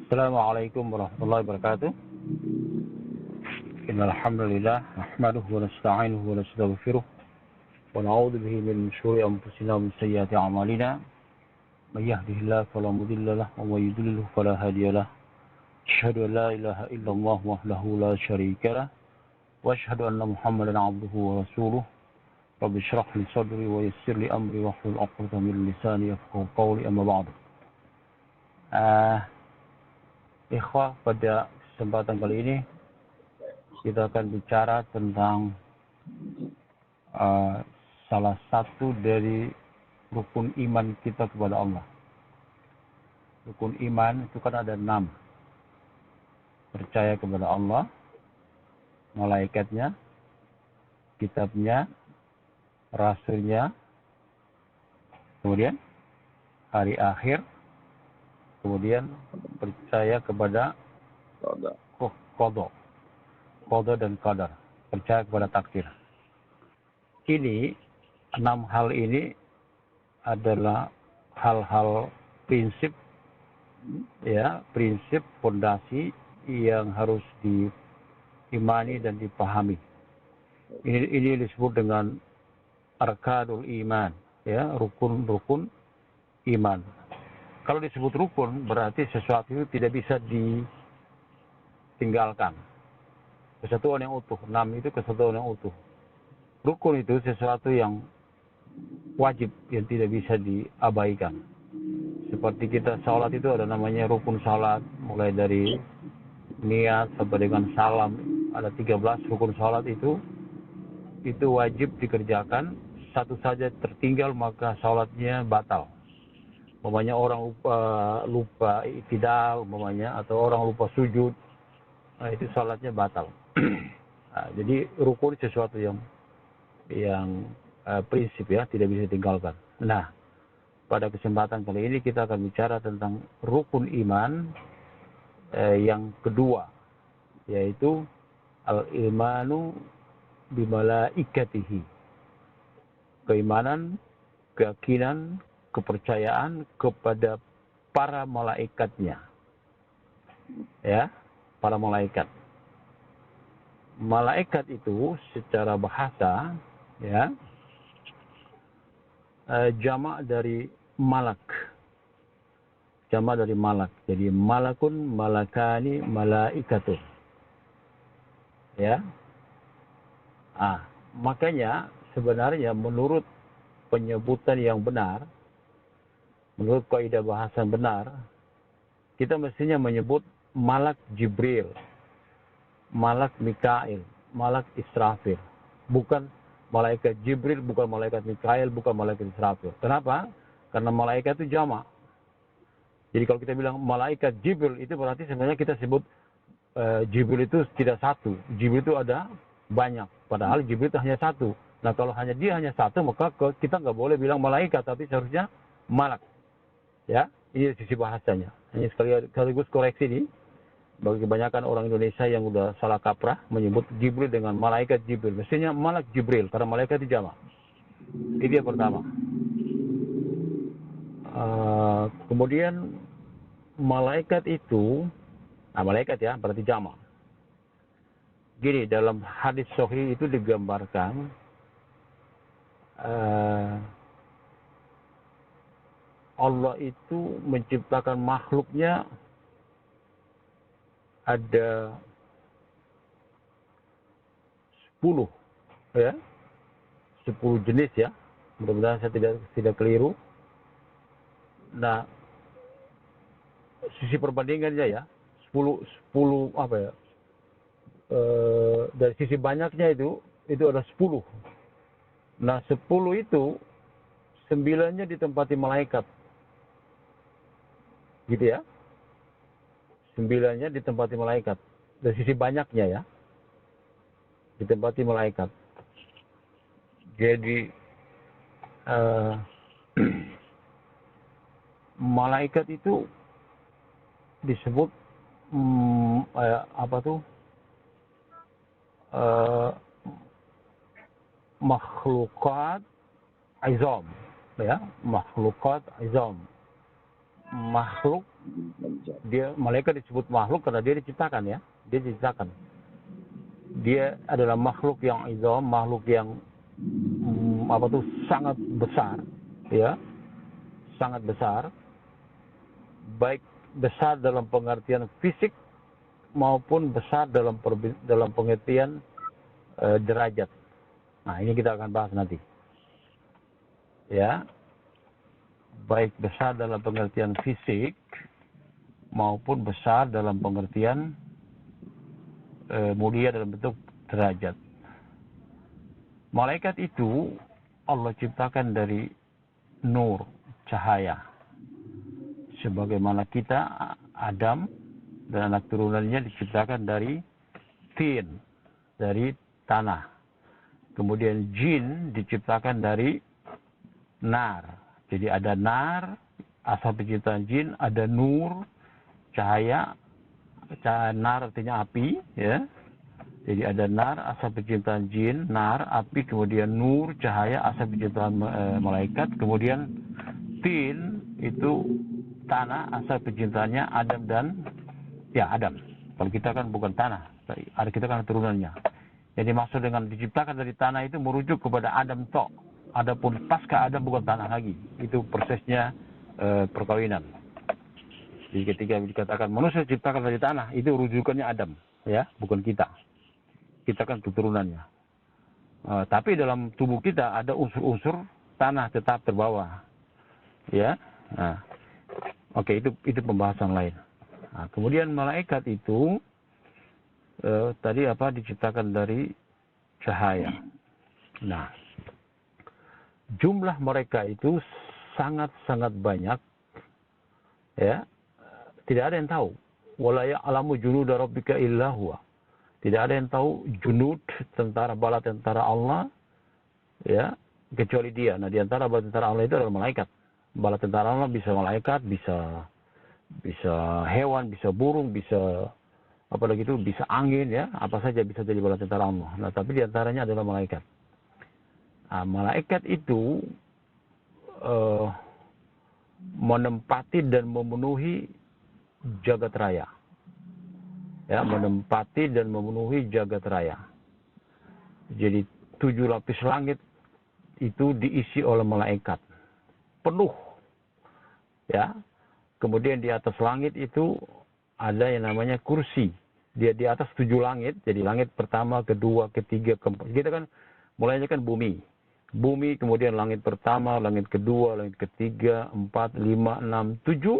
Assalamualaikum warahmatullahi wabarakatuh. Innal hamdalillah nahmaduhu wa nasta'inuhu wa nastaghfiruh wa na'udzu bihi min shururi anfusina wa min sayyiati a'malina. May yahdihillahu fala mudilla lahu wa may yudlil fala hadiya lahu. Asyhadu an la ilaha illallah wahdahu la syarika lahu wa asyhadu anna Muhammadan 'abduhu wa rasuluh. Rabbi shrah li sadri wa yassir li amri wahlul 'uqdatam min lisani yafqahu qawli, amma ba'du. Ikhwah, pada kesempatan kali ini kita akan bicara tentang salah satu dari rukun iman kita kepada Allah. Rukun iman itu kan ada 6. Percaya kepada Allah, malaikatnya, kitabnya, rasulnya, kemudian hari akhir, kemudian percaya kepada qada dan qadar, percaya kepada takdir. Ini 6 hal ini adalah hal-hal prinsip, ya, prinsip fondasi yang harus diimani dan dipahami. Ini disebut dengan arkanul iman, ya, rukun-rukun iman. Kalau disebut rukun, berarti sesuatu itu tidak bisa ditinggalkan. Kesatuan yang utuh. 6 itu kesatuan yang utuh. Rukun itu sesuatu yang wajib, yang tidak bisa diabaikan. Seperti kita sholat itu ada namanya rukun sholat. Mulai dari niat sampai dengan salam. Ada 13 rukun sholat itu wajib dikerjakan. Satu saja tertinggal maka sholatnya batal. Umpamanya orang lupa iktidal, umpamanya, atau orang lupa sujud, nah, itu salatnya batal. Nah, jadi rukun sesuatu yang prinsip, ya, tidak bisa ditinggalkan. Nah, pada kesempatan kali ini kita akan bicara tentang rukun iman yang kedua, yaitu al-imanu bimalaikatihi. Keimanan, keyakinan, kepercayaan kepada para malaikatnya, ya, para malaikat. Malaikat itu secara bahasa, ya, jamak dari malak, jadi malakun, malakani, malaikatun, ya. Makanya sebenarnya menurut penyebutan yang benar, menurut kaidah bahasa benar, kita mestinya menyebut malak Jibril, malak Mikail, malak Israfil. Bukan malaikat Jibril, bukan malaikat Mikail, bukan malaikat Israfil. Kenapa? Karena malaikat itu jamak. Jadi kalau kita bilang malaikat Jibril, itu berarti sebenarnya kita sebut Jibril itu tidak satu. Jibril itu ada banyak. Padahal Jibril itu hanya satu. Nah, kalau dia hanya satu, maka kita nggak boleh bilang malaikat, tapi seharusnya malak. Ya, ini sisi bahasanya. Ini sekaligus koreksi nih, bagi kebanyakan orang Indonesia yang udah salah kaprah menyebut Jibril dengan malaikat Jibril. Mestinya malak Jibril, karena malaikat itu jamak. Itu yang pertama. Kemudian malaikat itu, malaikat, ya, berarti jamak. Gini, dalam hadis sahih itu digambarkan Allah itu menciptakan makhluknya ada 10, ya, 10 jenis, ya. Mudah-mudahan saya tidak keliru. Nah, sisi perbandingannya, ya, 10 apa ya? Dari sisi banyaknya itu ada 10. Nah, 10 itu 9-nya ditempati malaikat. Gitu, ya. 9-nya ditempati malaikat. Dari sisi banyaknya, ya, ditempati malaikat. Jadi malaikat itu disebut makhlukat izam, ya, makhlukat izam. makhluk, dia malaikat disebut makhluk karena dia diciptakan ya, dia diciptakan. Dia adalah makhluk yang izam, makhluk yang sangat besar, ya, sangat besar, baik besar dalam pengertian fisik maupun besar dalam pengertian derajat. Nah, ini kita akan bahas nanti. Ya, baik besar dalam pengertian fisik maupun besar dalam pengertian mulia dalam bentuk derajat. Malaikat itu Allah ciptakan dari nur, cahaya. Sebagaimana kita, Adam dan anak turunannya diciptakan dari tin, dari tanah. Kemudian jin diciptakan dari nar. Jadi ada nar, asal penciptaan jin, ada nur, cahaya, nar artinya api, ya. Jadi ada nar, asal penciptaan jin, nar, api, kemudian nur, cahaya, asal penciptaan malaikat, kemudian tin, itu tanah, asal penciptaannya Adam dan, ya Adam. Kalau kita kan bukan tanah, ada kita kan turunannya. Jadi maksud dengan diciptakan dari tanah itu merujuk kepada Adam tok. Adapun pasca Adam bukan tanah lagi. Itu prosesnya perkawinan. Jadi ketika dikatakan manusia diciptakan dari tanah, itu rujukannya Adam, ya, bukan kita. Kita kan keturunannya. Tapi dalam tubuh kita ada unsur-unsur tanah tetap terbawa, ya. Nah, oke, itu pembahasan lain. Nah, kemudian malaikat itu tadi diciptakan dari cahaya. Nah, jumlah mereka itu sangat-sangat banyak, ya. Tidak ada yang tahu. Wala ya'lamu junuda rabbika illa huwa. Tidak ada yang tahu junud, tentara bala tentara Allah, ya, kecuali dia. Nah, di antara bala tentara Allah itu adalah malaikat. Bala tentara Allah bisa malaikat, bisa hewan, bisa burung, bisa apalagi itu, bisa angin, ya, apa saja bisa jadi bala tentara Allah. Nah, tapi di antaranya adalah malaikat. Nah, malaikat itu menempati dan memenuhi jagat raya. Ya, menempati dan memenuhi jagat raya. Jadi 7 lapis langit itu diisi oleh malaikat. Penuh. Ya. Kemudian di atas langit itu ada yang namanya kursi. Dia di atas 7 langit. Jadi langit pertama, kedua, ketiga, keempat. Kita kan mulainya kan bumi. Bumi, kemudian langit pertama, langit kedua, langit ketiga, 4, 5, 6, 7.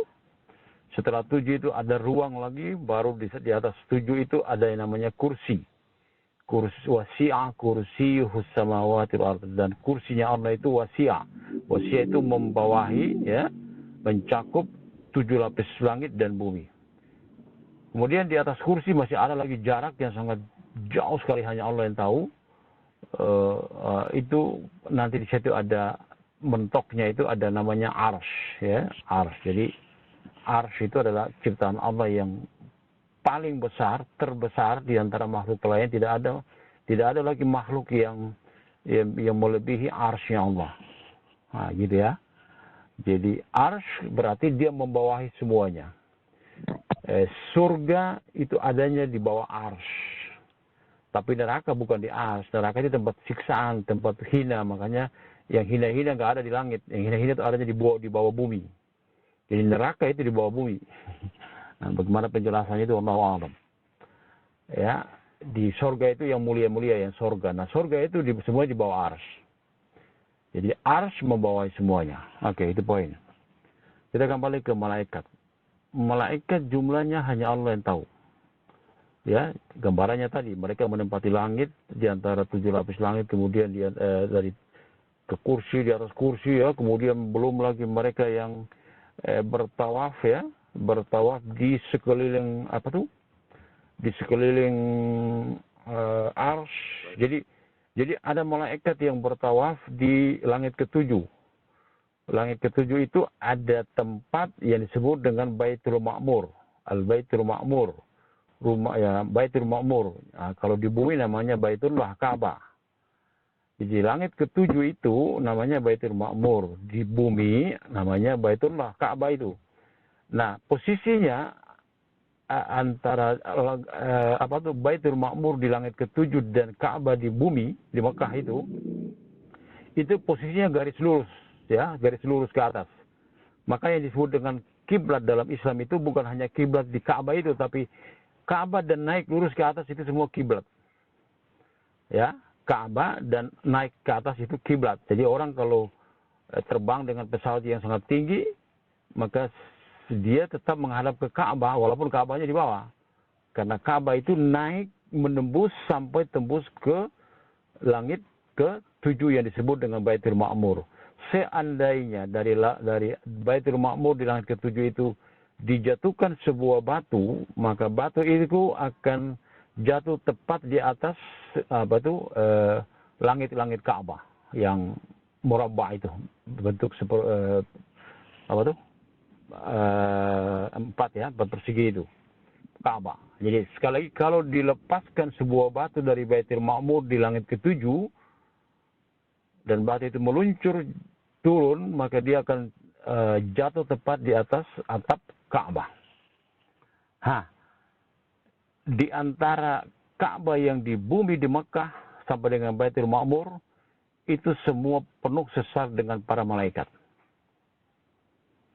Setelah 7 itu ada ruang lagi, baru di atas 7 itu ada yang namanya kursi. Wasi'a kursiyuhus samawati wal ardh, dan kursinya Allah itu wasi'a. Wasi'a itu membawahi, ya, mencakup 7 lapis langit dan bumi. Kemudian di atas kursi masih ada lagi jarak yang sangat jauh sekali, hanya Allah yang tahu. Itu nanti di situ ada mentoknya, itu ada namanya arsy, ya, arsy. Jadi arsy itu adalah ciptaan Allah yang paling besar, terbesar di antara makhluk lain. Tidak ada lagi makhluk yang melebihi arsy Allah. Nah, gitu ya. Jadi arsy berarti dia membawahi semuanya. Surga itu adanya di bawah arsy. Tapi neraka bukan di arsy. Neraka itu tempat siksaan, tempat hina. Makanya yang hina-hina nggak ada di langit. Yang hina-hina itu adanya di bawah bumi. Jadi neraka itu di bawah bumi. Nah, bagaimana penjelasannya itu Allahu a'lam. Ya, di sorga itu yang mulia-mulia, yang sorga. Nah, sorga itu semua di bawah arsy. Jadi arsy membawahi semuanya. Oke, itu poin. Kita kembali ke malaikat. Malaikat jumlahnya hanya Allah yang tahu. Ya, gambarannya tadi, mereka menempati langit di antara 7 lapis langit, kemudian dari ke kursi, di atas kursi, ya, kemudian belum lagi mereka yang bertawaf, ya, bertawaf di sekeliling di sekeliling arsy. Jadi ada malaikat yang bertawaf di langit ke-7. Langit ke-7 itu ada tempat yang disebut dengan Baitul Ma'mur, Al-Baitul Ma'mur, rumah, ya, Baitul Ma'mur. Nah, kalau di bumi namanya Baitullah, Ka'bah. Jadi langit ke-7 itu namanya Baitul Ma'mur. Di bumi namanya Baitullah, Ka'bah itu. Nah, posisinya antara Baitul Ma'mur di langit ketujuh dan Ka'bah di bumi di Mekah itu posisinya garis lurus, ya, garis lurus ke atas. Maka yang disebut dengan kiblat dalam Islam itu bukan hanya kiblat di Ka'bah itu, tapi Ka'bah dan naik lurus ke atas itu semua kiblat. Ya, Ka'bah dan naik ke atas itu kiblat. Jadi orang kalau terbang dengan pesawat yang sangat tinggi, maka dia tetap menghadap ke Ka'bah walaupun Ka'bahnya di bawah. Karena Ka'bah itu naik menembus sampai tembus ke langit ke-7 yang disebut dengan Baitul Ma'mur. Seandainya dari Baitul Ma'mur di langit ke-7 itu dijatuhkan sebuah batu, maka batu itu akan jatuh tepat di atas langit-langit Ka'bah yang murabba itu, bentuk empat persegi itu Ka'bah. Jadi sekali lagi kalau dilepaskan sebuah batu dari Baitul Ma'mur di langit ke-7 dan batu itu meluncur turun, maka dia akan jatuh tepat di atas atap Ka'bah. Di antara Ka'bah yang di bumi di Mekah sampai dengan Baitul Ma'mur itu semua penuh sesar dengan para malaikat.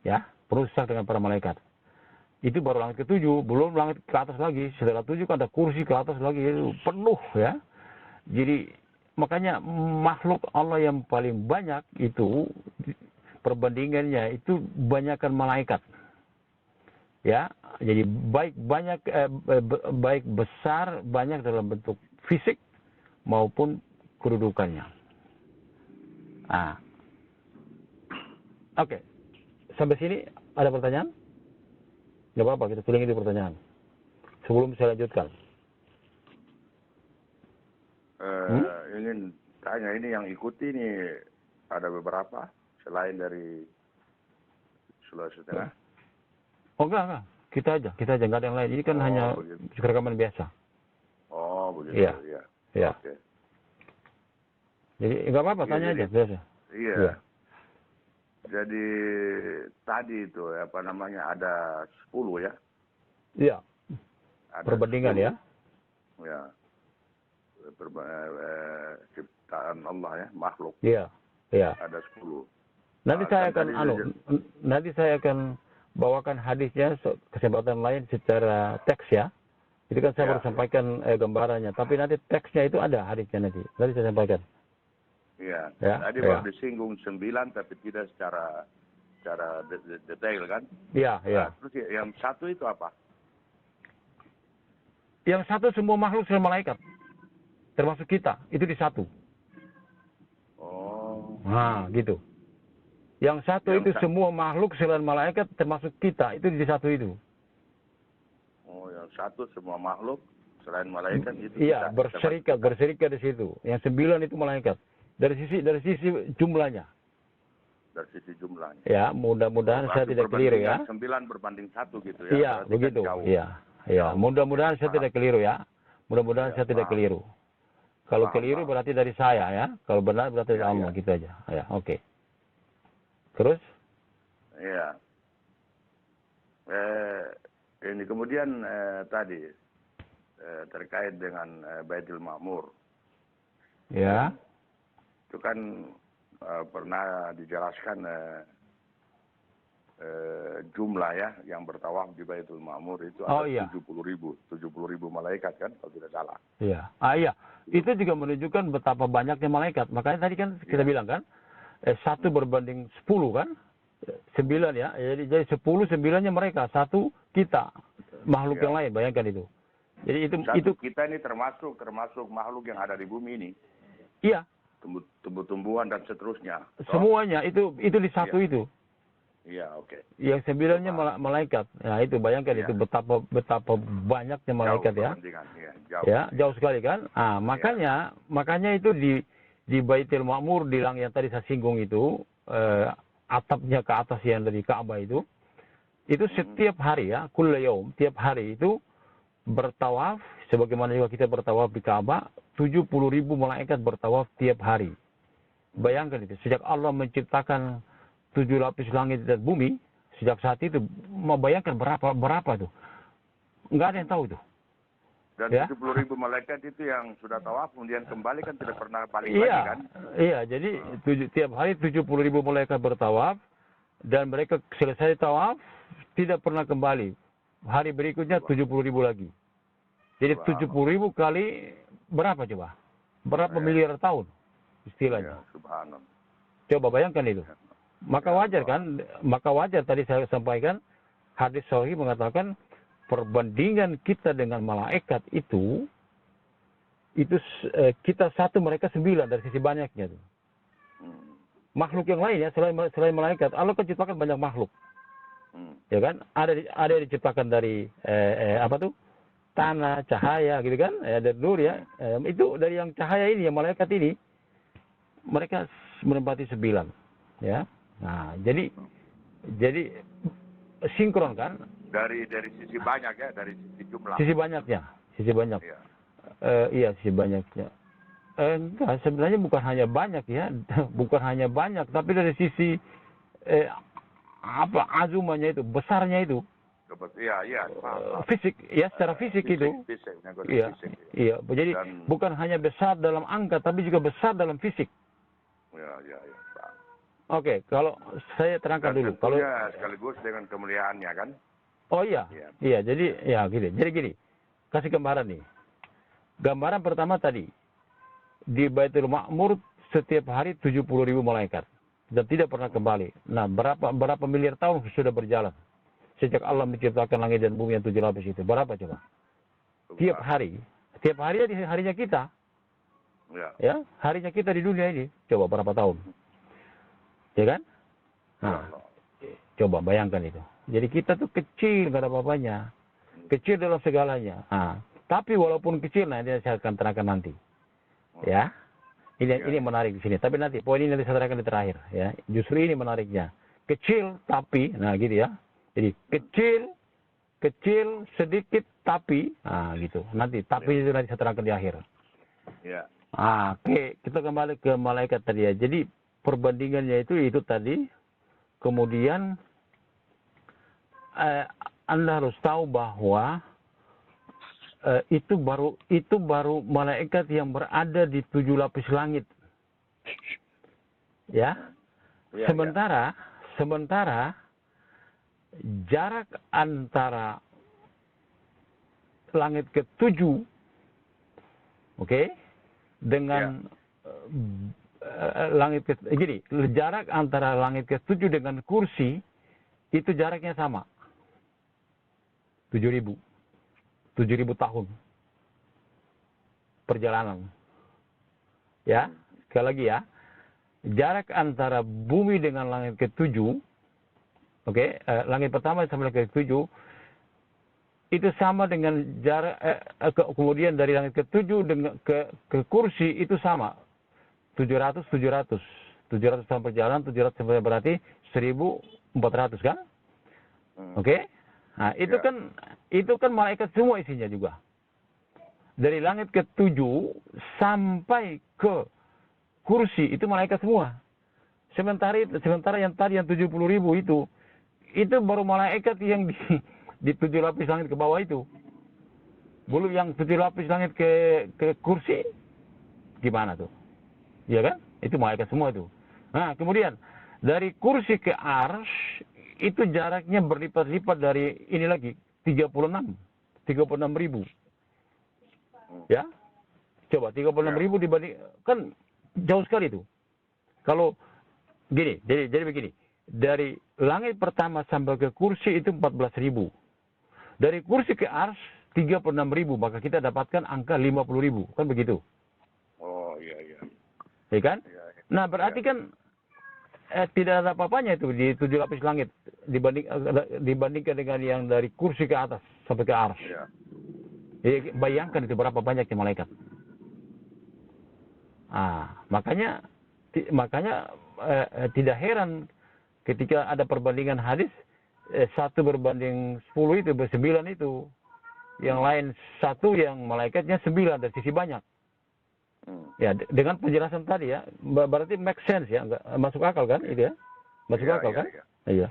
Ya, penuh sesar dengan para malaikat. Itu baru langit ke-7, belum langit ke atas lagi. Setelah 7 kan ada kursi ke atas lagi, itu penuh ya. Jadi makanya makhluk Allah yang paling banyak itu perbandingannya itu banyakkan malaikat. Ya, jadi baik besar banyak dalam bentuk fisik maupun kedudukannya. Oke. Sampai sini ada pertanyaan? Nggak apa-apa, kita tulis itu pertanyaan. Sebelum saya lanjutkan. Ingin tanya, ini yang ikuti ini ada beberapa selain dari Sulawesi Tengah? Oh enggak. Kita aja, nggak ada yang lain. Ini kan hanya rekaman biasa. Oh, begitu, iya. Oke. Jadi nggak apa-apa, tanya aja, biasa. Iya. Jadi tadi itu ada 10 ya? Iya. Ada perbandingan 10. Ya. Ya. Ciptaan Allah ya, makhluk. Iya. Ada 10. Nanti saya akan bawakan hadisnya kesempatan lain secara teks ya. Itu kan saya baru sampaikan gambarannya, tapi nanti teksnya itu ada hadisnya nanti. Nanti saya sampaikan. Iya. Tadi baru disinggung 9 tapi tidak secara detail kan? Iya. Terus yang satu itu apa? Yang satu semua makhluk selain malaikat. Termasuk kita, itu di satu. Oh. Gitu. Yang satu itu semua makhluk selain malaikat termasuk kita, itu di satu itu. Oh, yang satu semua makhluk selain malaikat itu. Iya, berserikat di situ. Yang 9 itu malaikat. Dari sisi jumlahnya. Dari sisi jumlahnya. Ya, mudah-mudahan saya tidak keliru ya. 9 berbanding 1 gitu ya. Iya, begitu. Iya. Mudah-mudahan saya tidak keliru ya. Mudah-mudahan saya tidak keliru. Kalau keliru berarti dari saya ya. Kalau benar berarti dari Allah, gitu aja. Ya, oke. Terus? Iya. Ini kemudian tadi terkait dengan Baitul Ma'mur. Ya. Itu kan pernah dijelaskan jumlah ya yang bertawaf di Baitul Ma'mur itu ada 70.000 malaikat kan kalau tidak salah. Iya. Iya. Itu juga menunjukkan betapa banyaknya malaikat. Makanya tadi kan kita bilang kan 1 berbanding 10 kan? 9 ya. Jadi 10 9-nya mereka, 1 kita makhluk yang lain, bayangkan itu. Jadi itu kita ini termasuk makhluk yang ada di bumi ini. Iya. Tumbuh-tumbuhan dan seterusnya. Semuanya itu di satu itu. Iya, oke. Yang 9-nya malaikat. Nah, itu bayangkan itu betapa banyaknya malaikat jauh sekali kan? Makanya itu di Baitul Ma'mur di yang tadi saya singgung itu atapnya ke atas yang dari Ka'bah itu setiap hari ya, kulla yaum, tiap hari itu bertawaf sebagaimana juga kita bertawaf di Ka'bah, 70.000 malaikat bertawaf tiap hari. Bayangkan itu, sejak Allah menciptakan 7 lapis langit dan bumi Sejak saat itu, mau bayangkan berapa tuh? Nggak ada yang tahu tuh. Dan ya? 70.000 malaikat itu yang sudah tawaf, kemudian kembali kan tidak pernah balik iya, lagi kan? Iya, jadi tiap hari 70.000 malaikat bertawaf, dan mereka selesai tawaf, tidak pernah kembali. Hari berikutnya 70.000 lagi. Jadi 70.000 kali berapa coba? Berapa miliar tahun istilahnya? Subhanallah. Coba bayangkan itu. Maka wajar kan? Maka wajar tadi saya sampaikan, hadis sahih mengatakan perbandingan kita dengan malaikat itu kita 1, mereka 9 dari sisi banyaknya tuh. Makhluk yang lain ya selain malaikat, Allah kan ciptakan banyak makhluk. Ya kan? Ada yang diciptakan dari apa tuh? Tanah, cahaya gitu kan? Dari nur ya. Itu dari yang cahaya ini, yang malaikat ini mereka menempati 9. Ya. Nah, jadi sinkron kan? Dari sisi banyak ya, dari sisi jumlah. Sisi banyaknya, sisi banyak. Iya, iya sisi banyaknya. Enggak, sebenarnya bukan hanya banyak ya, bukan hanya banyak, tapi dari sisi azumannya itu, besarnya itu. Iya. Fisik, ya secara fisik itu. Iya, iya. Jadi bukan hanya besar dalam angka, tapi juga besar dalam fisik. Iya. Oke, kalau saya terangkan dulu. Kalau sekaligus dengan kemuliaannya kan? Oh iya, iya. Jadi ya gini. Jadi gini, kasih gambaran nih. Gambaran pertama tadi, di Baitul Ma'mur setiap hari 70.000 malaikat dan tidak pernah kembali. Nah, berapa miliar tahun sudah berjalan sejak Allah menciptakan langit dan bumi yang 7 lapis itu? Berapa coba? Tiap hari harinya kita. Ya, harinya kita di dunia ini. Coba berapa tahun? Ya kan? Nah, coba bayangkan itu. Jadi kita tuh kecil, nggak ada apa-apanya. Kecil dalam segalanya. Nah, tapi walaupun kecil, nah ini saya akan terangkan nanti. Ya, ini menarik di sini. Tapi nanti poin ini nanti saya terangkan di terakhir. Ya, justru ini menariknya. Kecil tapi, nah gitu ya. Jadi kecil sedikit tapi, nah gitu. Nanti tapi itu nanti saya terangkan di akhir. Ya. Oke, kita kembali ke malaikat tadi ya. Jadi perbandingannya itu tadi. Kemudian Anda harus tahu bahwa itu baru malaikat yang berada di 7 lapis langit. Ya. Sementara jarak antara langit ke-7 dengan gini, jarak antara langit ke-7 dengan kursi itu jaraknya sama. 7.000 tahun perjalanan. Ya, sekali lagi ya. Jarak antara bumi dengan langit ke-7, langit pertama sampai langit ke-7 itu sama dengan jarak kemudian dari langit ke-7 dengan ke kursi itu sama. 700 tahun perjalanan, 700 sampai berarti 1.400 kan? Nah, itu kan malaikat semua isinya juga. Dari langit ke-7 sampai ke kursi itu malaikat semua. Sementara yang tadi yang 70.000 itu baru malaikat yang di 7 lapis langit ke bawah itu. Belum yang 7 lapis langit ke kursi. Gimana tuh? Iya kan? Itu malaikat semua itu. Nah, kemudian dari kursi ke arsy itu jaraknya berlipat-lipat dari ini lagi 36.000. Ya. Coba 36.000 dibanding kan jauh sekali itu. Kalau gini, jadi begini. Dari langit pertama sampai ke kursi itu 14.000. Dari kursi ke arsy 36.000, maka kita dapatkan angka 50.000. Kan begitu? Oh, iya. Ya kan? Nah, berarti kan tidak ada apa-apanya itu di 7 lapis langit dibandingkan dengan yang dari kursi ke atas sampai ke arsy. Ya, bayangkan itu berapa banyaknya malaikat. Makanya tidak heran ketika ada perbandingan hadis 1 berbanding 10 itu, 9 itu. Yang lain 1 yang malaikatnya 9 dari sisi banyak. Ya, dengan penjelasan tadi ya, berarti make sense ya, masuk akal kan itu ya? Masuk akal kan? Iya.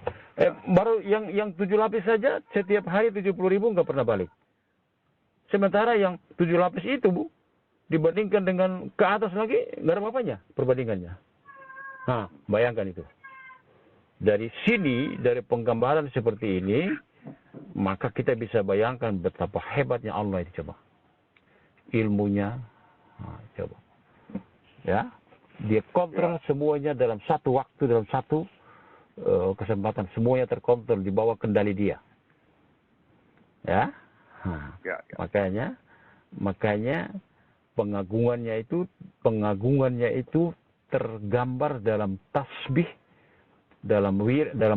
Baru yang 7 lapis saja setiap hari 70.000 nggak pernah balik. Sementara yang 7 lapis itu, Bu, dibandingkan dengan ke atas lagi nggak ada apa-apanya perbandingannya. Nah, bayangkan itu. Dari sini, dari penggambaran seperti ini, maka kita bisa bayangkan betapa hebatnya Allah itu, coba. Ilmunya, nah, coba. Ya, dia kontrol semuanya dalam satu waktu, dalam satu kesempatan. Semuanya terkontrol di bawah kendali dia. Ya, nah, makanya pengagungannya itu tergambar dalam tasbih, dalam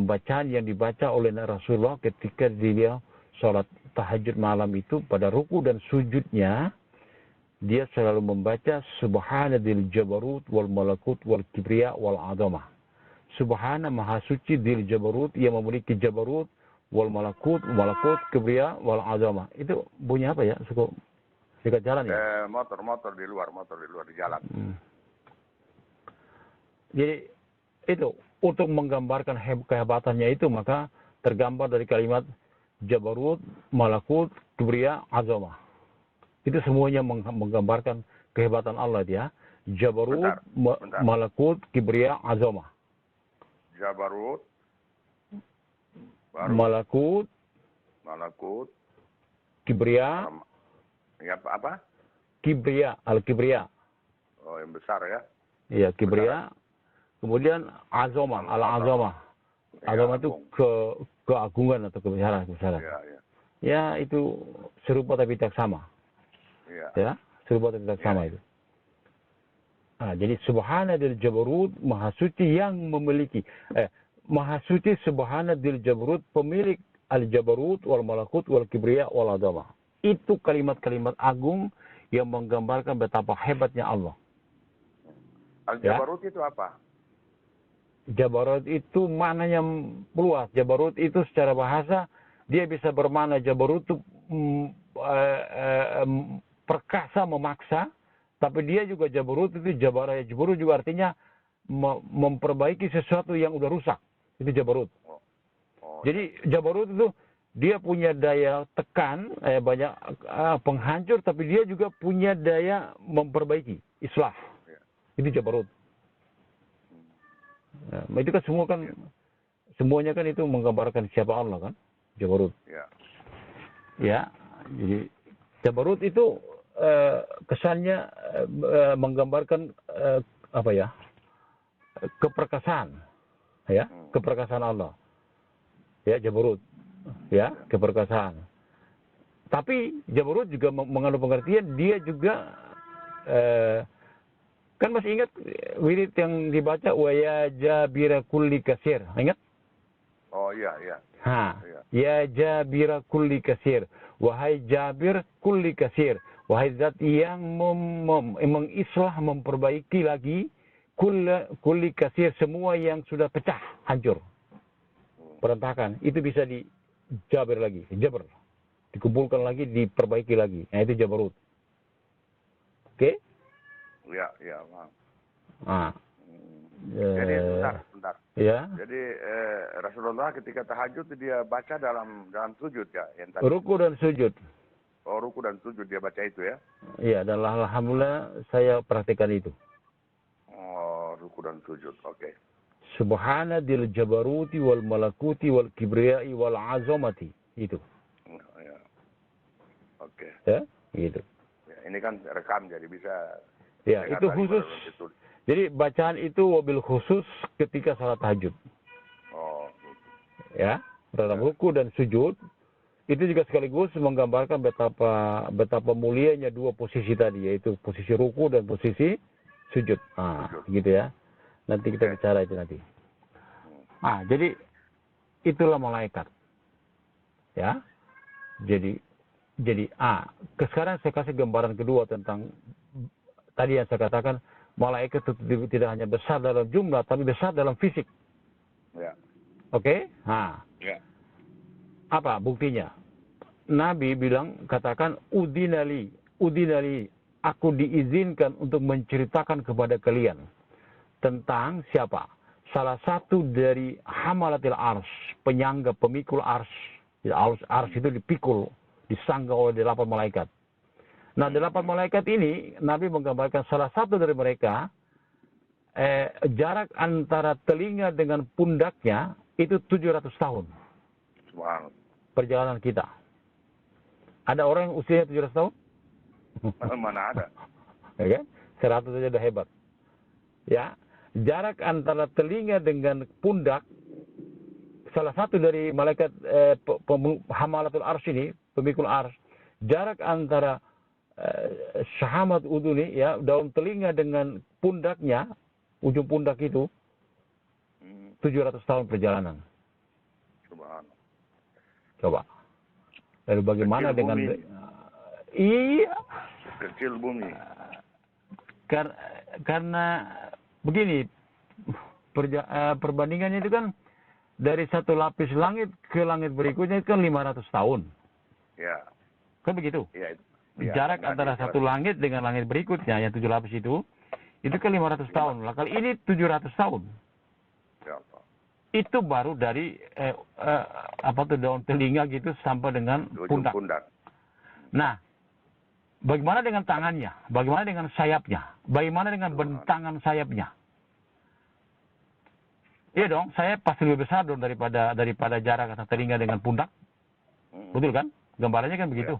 bacaan yang dibaca oleh Rasulullah ketika dia sholat tahajud malam itu. Pada ruku dan sujudnya dia selalu membaca Subhanadil Jabarut wal Malakut wal Kibriya wal Azamah. Subhana maha suci dil Jabarut, yang memiliki Jabarut, wal Malakut, Kibriya wal Azamah. Itu bunyi apa ya? Suka dekat jalan ya? Motor di luar di jalan. Jadi itu untuk menggambarkan kehebatannya itu, maka tergambar dari kalimat Jabarut, Malakut, Kibriya, Azamah. Itu semuanya menggambarkan kehebatan Allah dia. Jabarut, Malakut, Kibriya, Azamah. Jabarut, Malakut, Kibriya. Ya apa? Kibriya, Al-Kibriya. Oh, yang besar ya? Iya, Kibriya. Kemudian Azamah, Al-Azamah. Azamah itu keagungan atau kebesaran. Ya, itu serupa tapi tak sama. Ya, serupa tapi tak sama itu. Nah, jadi Subhanadil Jabarut, maha suci yang memiliki. Maha suci Subhanadil Jabarut, pemilik Al-Jabarut, wal Malakut, wal Kibriya, wal Azamah. Itu kalimat-kalimat agung yang menggambarkan betapa hebatnya Allah. Al-Jabarut itu apa? Jabarut itu maknanya luas. Jabarut itu secara bahasa, dia bisa bermakna Jabarut itu perkasa, memaksa. Tapi dia juga Jabarut itu, Jabarut juga artinya memperbaiki sesuatu yang udah rusak. Itu Jabarut. Jadi Jabarut itu dia punya daya tekan, banyak penghancur, tapi dia juga punya daya memperbaiki, islah. Itu Jabarut. Nah, itu kan semuanya kan itu menggambarkan siapa Allah kan, Jabarut. Ya, jadi Jabarut itu kesannya menggambarkan apa ya, keperkasaan, ya, keperkasaan Allah. Ya, Jabarut. Ya, keperkasaan. Tapi Jabarut juga mengandung pengertian, dia juga kan masih ingat wirid yang dibaca wa ya jabira kulli kasir, ingat? Oh iya. Ya jabira kulli kasir, wahai Jabir kulli kasir, wahai zat yang mengislah, memperbaiki lagi kulli kasir, semua yang sudah pecah, hancur, berantakan, itu bisa Jabir lagi, Jabr, dikumpulkan lagi, diperbaiki lagi. Nah, itu Jabarut. Oke? Iya, Paham. Jadi sebentar. Ya. Jadi Rasulullah ketika tahajud dia baca dalam sujud ya, yang tadi. Ruku dan sujud. Oh, ruku dan sujud dia baca itu ya? Iya, dan alhamdulillah saya praktikkan itu. Oh, ruku dan sujud. Oke. Subhanadil Jabaruti wal Malakuti wal Kibriyai wal Azamati. Itu. Ya. Oke. Ya, gitu. Ya, ini kan rekam jadi bisa. Ya, itu khusus. Jadi bacaan itu wabil khusus ketika salat tahajud. Oh. Ya, dalam ruku dan sujud. Itu juga sekaligus menggambarkan betapa mulianya dua posisi tadi, yaitu posisi ruku dan posisi sujud. Gitu ya. Nanti kita bicara itu nanti. Jadi itulah malaikat. Ya. Jadi sekarang saya kasih gambaran kedua tentang tadi yang saya katakan, malaikat itu tidak hanya besar dalam jumlah, tapi besar dalam fisik. Ya. Oke? Ya. Apa buktinya? Nabi katakan, udinali, aku diizinkan untuk menceritakan kepada kalian tentang siapa? salah satu dari hamalatil ars, penyangga, pemikul ars. Ars itu dipikul, disangga oleh 8 malaikat. Nah, 8 malaikat ini, Nabi menggambarkan salah satu dari mereka, jarak antara telinga dengan pundaknya itu 700 tahun. Wow. Perjalanan kita. Ada orang yang usianya 700 tahun? Mana ada? Ya kan? 100 saja udah hebat. Ya, jarak antara telinga dengan pundak, salah satu dari malaikat hamalatul ars ini, pemikul ars, jarak antara syahamat uduni, ya, daun telinga dengan pundaknya, ujung pundak itu 700 tahun perjalanan. Coba. Lalu bagaimana kecil dengan bumi. Iya. Kecil bumi. Karena begini, perbandingannya itu kan dari satu lapis langit ke langit berikutnya itu kan 500 tahun. Ya. Kan begitu? Ya, Jarak antara satu langit dengan langit berikutnya yang 7 lapis itu kan 500 tahun. Lah kali ini 700 tahun. Ya, Pak. Itu baru dari daun telinga gitu sampai dengan pundak. Nah, bagaimana dengan tangannya? Bagaimana dengan sayapnya? Bagaimana dengan bentangan sayapnya? Iya dong, sayap pasti lebih besar dong daripada jarak antara telinga dengan pundak. Betul kan? Gambarannya kan begitu.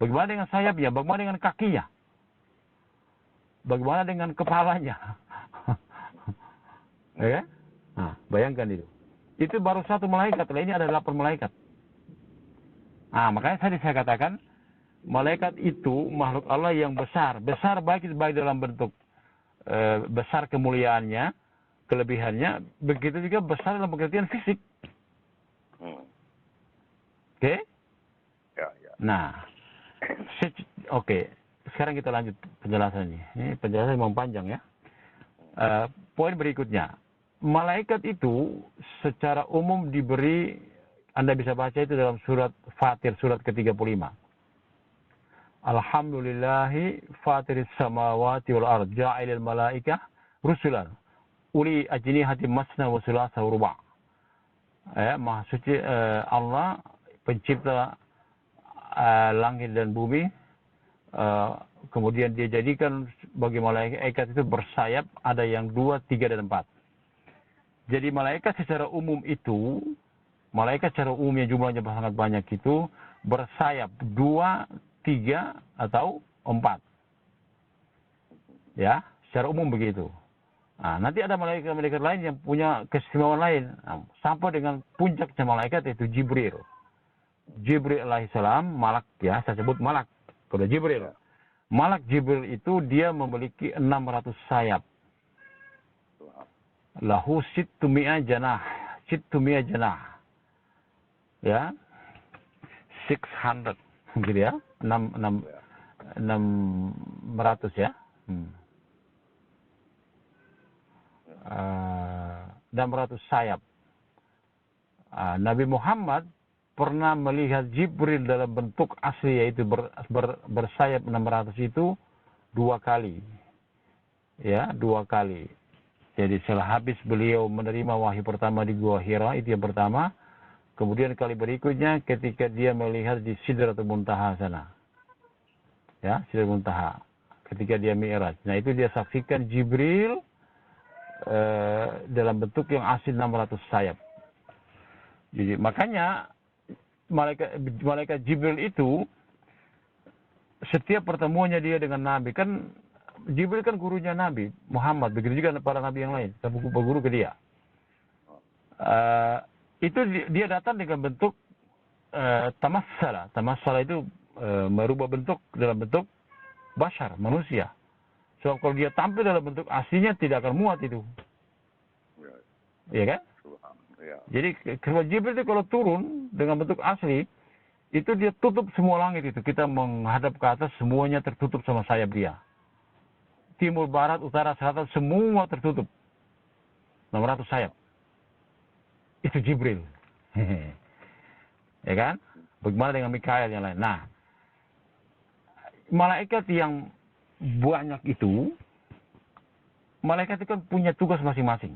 Bagaimana dengan sayapnya? Bagaimana dengan kakinya? Bagaimana dengan kepalanya? Ya? Nah, bayangkan itu. Itu baru satu malaikat, ini ada 8 malaikat. Nah, makanya saya katakan, malaikat itu makhluk Allah yang besar. Besar baik dalam bentuk besar kemuliaannya, kelebihannya, begitu juga besar dalam pengertian fisik. Oke? Ya. Nah, oke. Sekarang kita lanjut penjelasannya. Ini penjelasan memang panjang ya. Poin berikutnya. Malaikat itu secara umum diberi, Anda bisa baca itu dalam surat Fatir, surat ke-35. Alhamdulillahi fatiris samawati wal ard, ja'ilil malaikah rusulan, uli ajnihati masna wa sulasa wa ruba'. Maha suci Allah, pencipta langit dan bumi, kemudian dia jadikan bagi malaikat itu bersayap, ada yang 2, 3, dan 4. Jadi malaikat secara umum yang jumlahnya sangat banyak itu bersayap 2, 3, atau 4. Ya, secara umum begitu. Nah, nanti ada malaikat-malaikat lain yang punya keistimewaan lain. Nah, sampai dengan puncaknya malaikat itu Jibril. Jibril alaihissalam, malak ya, saya sebut malak. Kalau Jibril. Malak Jibril itu dia memiliki 600 sayap. Lahu sittumi'a janah. Ya. 600. Gitu ya. 600 ya. 600 sayap. Nabi Muhammad pernah melihat Jibril dalam bentuk asli, yaitu bersayap 600 itu 2 kali. Ya, 2 kali. Jadi setelah habis beliau menerima wahyu pertama di Gua Hira, itu yang pertama. Kemudian kali berikutnya ketika dia melihat di Sidratul Muntaha sana. Ya, Sidratul Muntaha. Ketika dia Mi'raj. Nah, itu dia saksikan Jibril dalam bentuk yang asli 600 sayap. Jadi makanya malaikat Jibril itu setiap pertemuannya dia dengan Nabi, kan Jibril kan gurunya Nabi Muhammad, begitu juga para nabi yang lain, berguru ke dia. Itu dia datang dengan bentuk tamassala. Tamassala itu merubah bentuk dalam bentuk bashar, manusia. Sebab kalau dia tampil dalam bentuk aslinya tidak akan muat itu. Iya kan? Ya. Jadi kalau Jibril itu kalau turun dengan bentuk asli, itu dia tutup semua langit itu. Kita menghadap ke atas, semuanya tertutup sama sayap dia. Timur, barat, utara, selatan, semua tertutup. 600 sayap. Itu Jibril. Ya kan? Bagaimana dengan Mikael yang lain? Nah, malaikat yang banyak itu, malaikat itu kan punya tugas masing-masing.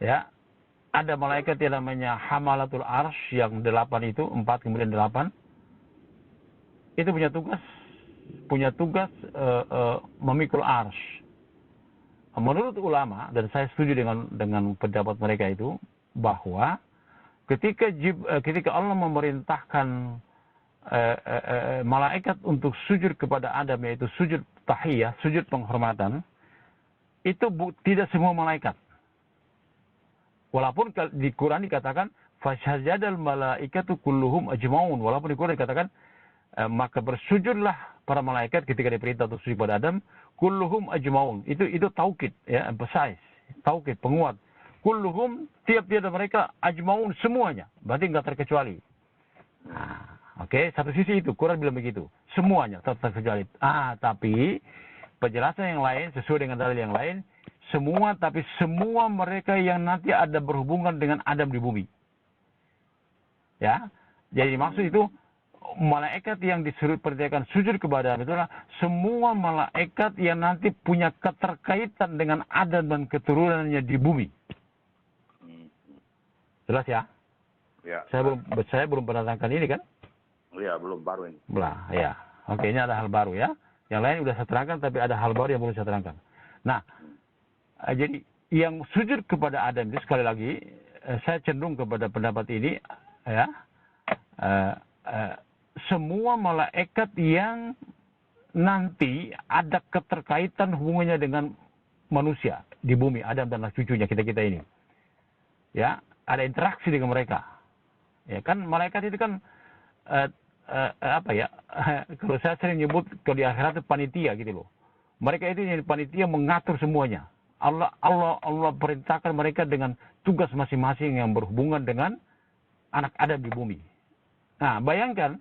Ya, ada malaikat yang namanya Hamalatul Arsy yang 8 itu, 4 kemudian 8. Itu punya tugas memikul arsy. Menurut ulama, dan saya setuju dengan pendapat mereka itu, bahwa ketika Allah memerintahkan malaikat untuk sujud kepada Adam, yaitu sujud tahiyah, sujud penghormatan, itu tidak semua malaikat. Walaupun di Quran dikatakan fasajadal malaikatu kulluhum ajmaun, walaupun di Quran dikatakan maka bersujudlah para malaikat ketika diperintah untuk sujud pada Adam, kulluhum ajmaun. Itu taukid, ya, emphasize, taukid, penguat. Kulluhum, tiap-tiap mereka, ajmaun, semuanya, berarti enggak terkecuali. Oke, satu sisi itu Quran bilang begitu, semuanya tak terkecuali. Tapi penjelasan yang lain sesuai dengan dalil yang lain, tapi semua mereka yang nanti ada berhubungan dengan Adam di bumi. Ya, jadi maksud itu malaikat yang disuruh perintahkan sujud kepada Adam itulah semua malaikat yang nanti punya keterkaitan dengan Adam dan keturunannya di bumi. Jelas ya? Ya. Saya belum pernah terangkan ini kan? Iya, belum, baru ini. Ya. Oke, ini ada hal baru ya. Yang lain sudah saya terangkan, tapi ada hal baru yang belum saya terangkan. Nah, jadi yang sujud kepada Adam itu, sekali lagi saya cenderung kepada pendapat ini, ya, semua malaikat yang nanti ada keterkaitan hubungannya dengan manusia di bumi, Adam dan anak cucunya kita ini, ya, ada interaksi dengan mereka. Ya kan, malaikat itu kan apa ya? Kalau saya sering nyebut kalau di akhirat itu panitia gitu loh. Mereka itu yang panitia mengatur semuanya. Allah perintahkan mereka dengan tugas masing-masing yang berhubungan dengan anak Adam di bumi. Nah, bayangkan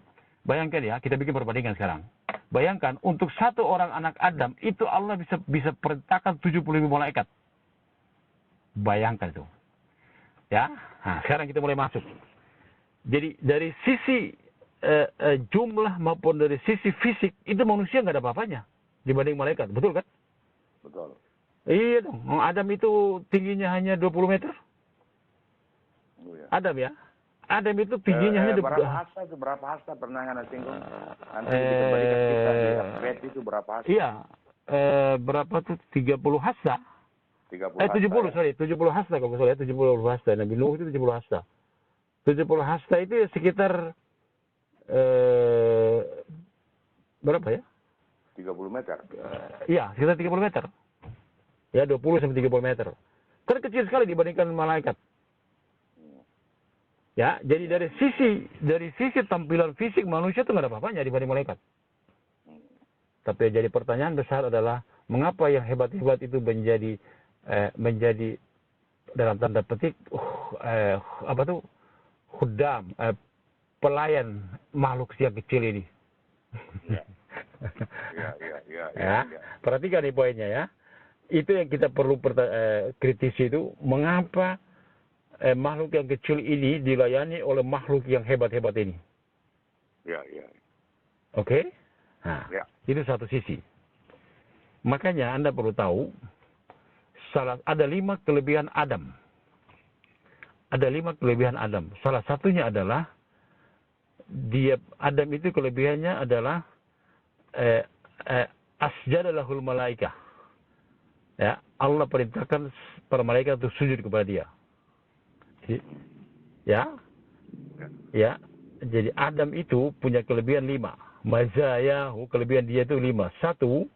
ya, kita bikin perbandingan sekarang. Bayangkan untuk satu orang anak Adam itu Allah bisa perintahkan 70.000 malaikat. Bayangkan itu. Ya. Nah, sekarang kita mulai masuk. Jadi dari sisi jumlah maupun dari sisi fisik itu manusia nggak ada apa-apanya dibanding malaikat, betul kan? Betul. Iya dong. Adam itu tingginya hanya 20 meter. Oh, ya. Adam ya. Adam itu tingginya hanya berapa hasta pernah Anda singgung? Nanti dikembalikan kita di bed itu berapa hasta? Iya. Berapa tuh? 30 hasta. 70 hasta kalau saya 70 hasta. Nabi Nuh itu 70 hasta. 70 hasta itu sekitar berapa ya? 30 meter. Iya, sekitar 30 meter. Ya, 20 sampai 30 meter. Kan kecil sekali dibandingkan malaikat. Ya, jadi dari sisi tampilan fisik manusia itu nggak ada apa-apanya dibanding malaikat. Tapi jadi pertanyaan besar adalah mengapa yang hebat-hebat itu menjadi dalam tanda petik khuddam, pelayan makhluk yang kecil ini. Ya. Perhatikan nih poinnya ya. Itu yang kita perlu kritisi itu, mengapa makhluk yang kecil ini dilayani oleh makhluk yang hebat-hebat ini. Ya. Oke? Nah, itu satu sisi. Makanya Anda perlu tahu, ada 5 kelebihan Adam. Ada 5 kelebihan Adam. Salah satunya adalah, Adam itu kelebihannya adalah asjadalahul malaikah. Ya, Allah perintahkan para malaikat untuk sujud kepada dia. Ya. Jadi Adam itu punya kelebihan 5. Mazayahu, kelebihan dia itu 5. 1,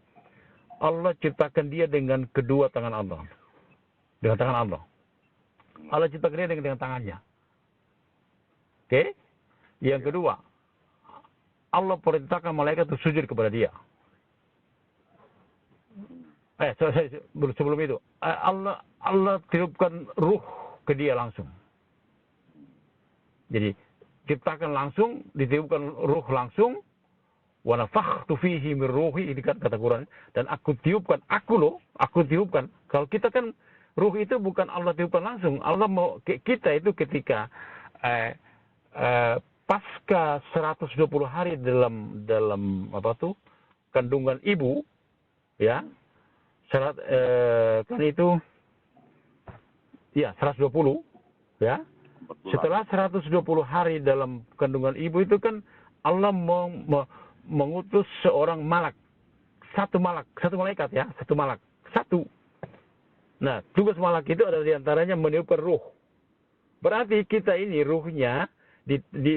Allah ciptakan dia dengan kedua tangan Allah. Dengan tangan Allah. Allah ciptakan dia dengan tangannya. Oke? Yang kedua, Allah perintahkan malaikat untuk sujud kepada dia. Sebelum itu, Allah tiupkan ruh ke dia langsung. Jadi ciptakan langsung, ditiupkan ruh langsung. Wa nafakhtu fihi min ruhi, ini kan kata Quran, dan aku tiupkan. Kalau kita kan ruh itu bukan Allah tiupkan langsung. Allah mau kita itu ketika pasca 120 hari dalam kandungan ibu, ya. Kan itu Ya, 120. Ya. 4 bulan. Setelah 120 hari dalam kandungan ibu itu kan Allah mengutus seorang malak. Satu malaikat ya, satu malak. Satu. Nah, tugas malak itu adalah diantaranya meniupkan ruh. Berarti kita ini ruhnya